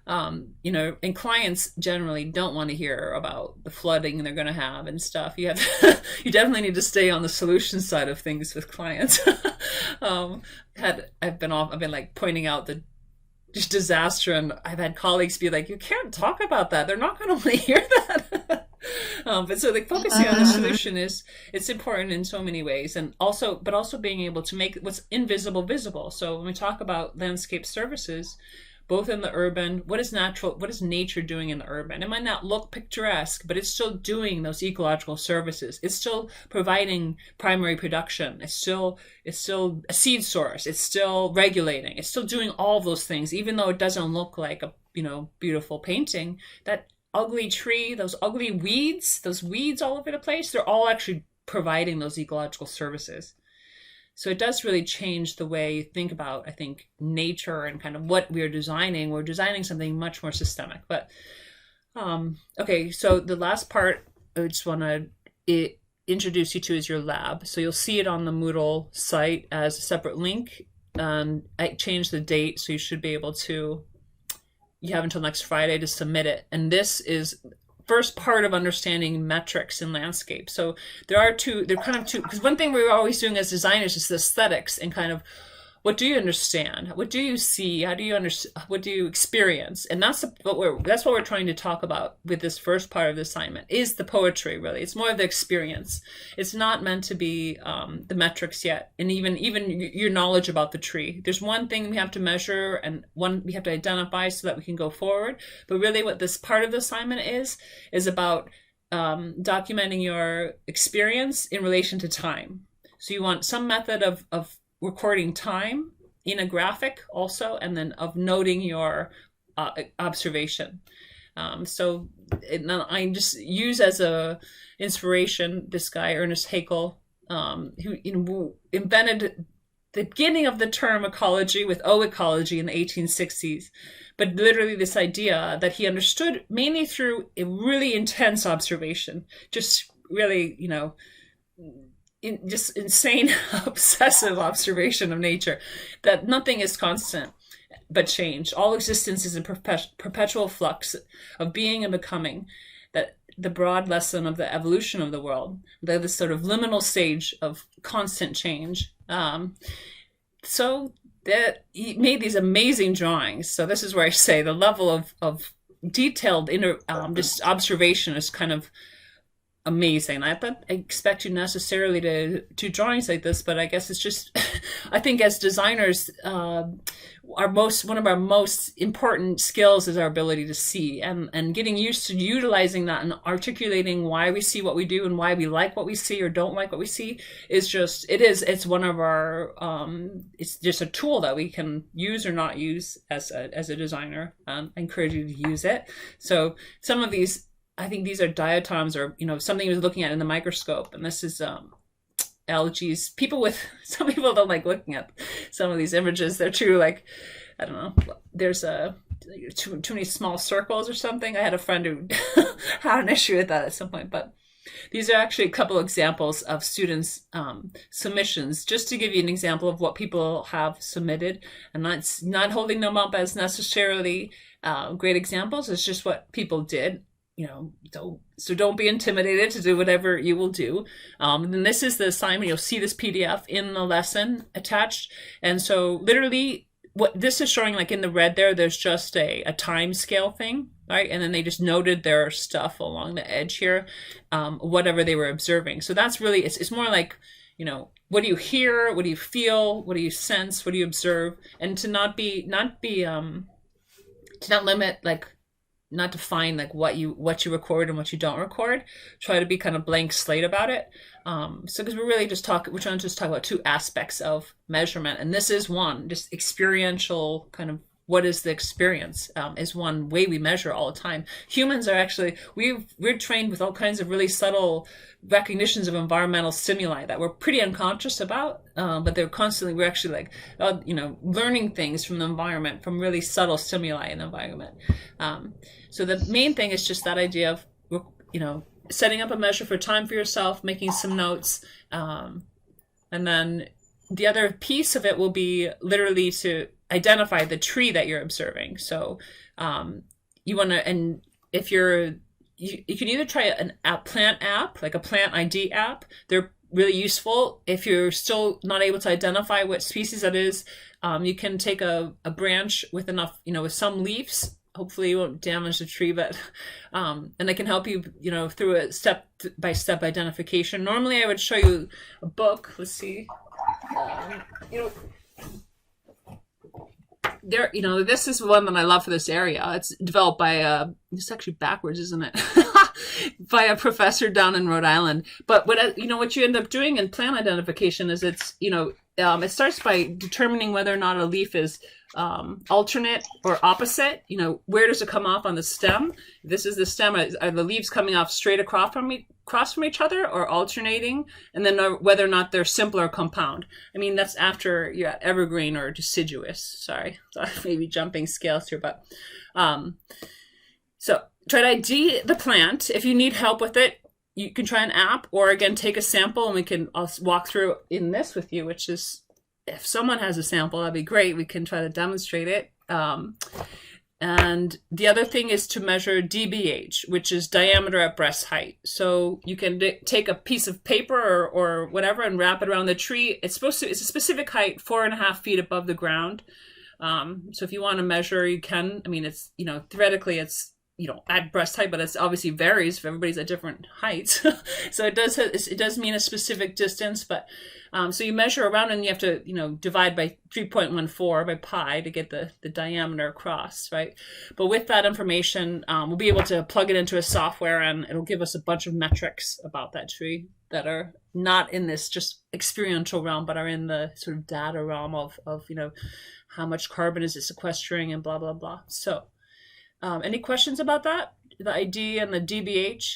and clients generally don't want to hear about the flooding they're going to have and stuff. You definitely need to stay on the solution side of things with clients. I've been like pointing out the just disaster, and I've had colleagues be like, you can't talk about that, they're not going to want to hear that. But so like focusing on the solution it's important in so many ways, and also being able to make what's invisible visible. So when we talk about landscape services, both in the urban, what is nature doing in the urban? It might not look picturesque, but it's still doing those ecological services. It's still providing primary production. It's still a seed source. It's still regulating. It's still doing all those things, even though it doesn't look like a beautiful painting. That ugly tree, those ugly weeds, all over the place, they're all actually providing those ecological services. So it does really change the way you think about, I think, nature and kind of what we're designing. We're designing something much more systemic. But, okay, so the last part I just want to introduce you to is your lab. So you'll see it on the Moodle site as a separate link. I changed the date, so you should be able to, you have until next Friday to submit it. And this is first part of understanding metrics in landscape. So they're kind of two, because one thing we're always doing as designers is the aesthetics and kind of, what do you understand? What do you see? How do you understand? What do you experience? And that's what we're trying to talk about with this first part of the assignment, is the poetry. Really, it's more of the experience. It's not meant to be the metrics yet, and even your knowledge about the tree. There's one thing we have to measure, and one we have to identify so that we can go forward. But really, what this part of the assignment is about documenting your experience in relation to time. So you want some method of recording time in a graphic also, and then of noting your observation. So I just use as a inspiration this guy, Ernest Haeckel, who invented the beginning of the term ecology with ecology in the 1860s. But literally this idea that he understood mainly through a really intense observation, just really, just insane, obsessive observation of nature, that nothing is constant but change. All existence is in perpetual flux of being and becoming. That the broad lesson of the evolution of the world, this sort of liminal stage of constant change. So that he made these amazing drawings. So this is where I say the level of detailed just observation is kind of amazing. I don't expect you necessarily to do drawings like this, but I guess it's just, I think as designers, one of our most important skills is our ability to see, and getting used to utilizing that and articulating why we see what we do and why we like what we see or don't like what we see it's one of our, it's just a tool that we can use or not use as a designer. I encourage you to use it. So some of these, I think these are diatoms, or something he was looking at in the microscope, and this is algae. Some people don't like looking at some of these images. They're too, like, I don't know, there's too many small circles or something. I had a friend who had an issue with that at some point, but these are actually a couple examples of students' submissions, just to give you an example of what people have submitted, and not holding them up as necessarily great examples. It's just what people did. Don't be intimidated to do whatever you will do. And this is the assignment. You'll see this PDF in the lesson attached. And so literally what this is showing, like in the red there's just a time scale thing, right? And then they just noted their stuff along the edge here, whatever they were observing. So that's really, it's more like, what do you hear? What do you feel? What do you sense? What do you observe? And to not limit, like, not define like what you record and what you don't record. Try to be kind of blank slate about it. So because we're trying to just talk about two aspects of measurement, and this is one, just experiential kind of, what is the experience, is one way we measure all the time. Humans are actually, we're trained with all kinds of really subtle recognitions of environmental stimuli that we're pretty unconscious about, but we're actually like, learning things from the environment, from really subtle stimuli in the environment. So the main thing is just that idea of, setting up a measure for time for yourself, making some notes, and then the other piece of it will be literally to identify the tree that you're observing. So you want to, and if you can either try a plant app, like a plant ID app. They're really useful. If you're still not able to identify what species that is, you can take a branch with enough, with some leaves. Hopefully you won't damage the tree, but and I can help you, through a step-by-step identification. Normally I would show you a book. Let's see. This is one that I love for this area. It's developed by it's actually backwards, isn't it? By a professor down in Rhode Island. But what you end up doing in plant identification is it starts by determining whether or not a leaf is alternate or opposite. Where does it come off on the stem? This is the stem. Are the leaves coming off straight across from each other, or alternating? And then whether or not they're simple or compound. I mean, that's after you're at evergreen or deciduous. Sorry, maybe jumping scales here, but so try to ID the plant. If you need help with it, you can try an app, or again, take a sample, and I'll walk through in this with you, which is, if someone has a sample, that'd be great. We can try to demonstrate it. And the other thing is to measure DBH, which is diameter at breast height. So you can take a piece of paper or whatever and wrap it around the tree. It's a specific height, 4.5 feet above the ground. So if you want to measure, you can. I mean, it's, theoretically it's, at breast height, but it's obviously varies if everybody's at different heights. So it does mean a specific distance, but so you measure around and you have to, divide by 3.14 by pi to get the diameter across, right? But with that information, we'll be able to plug it into a software and it'll give us a bunch of metrics about that tree that are not in this just experiential realm, but are in the sort of data realm of how much carbon is it sequestering and blah, blah, blah. So any questions about that? The ID and the DBH?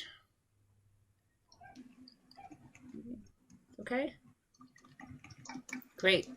Okay. Great.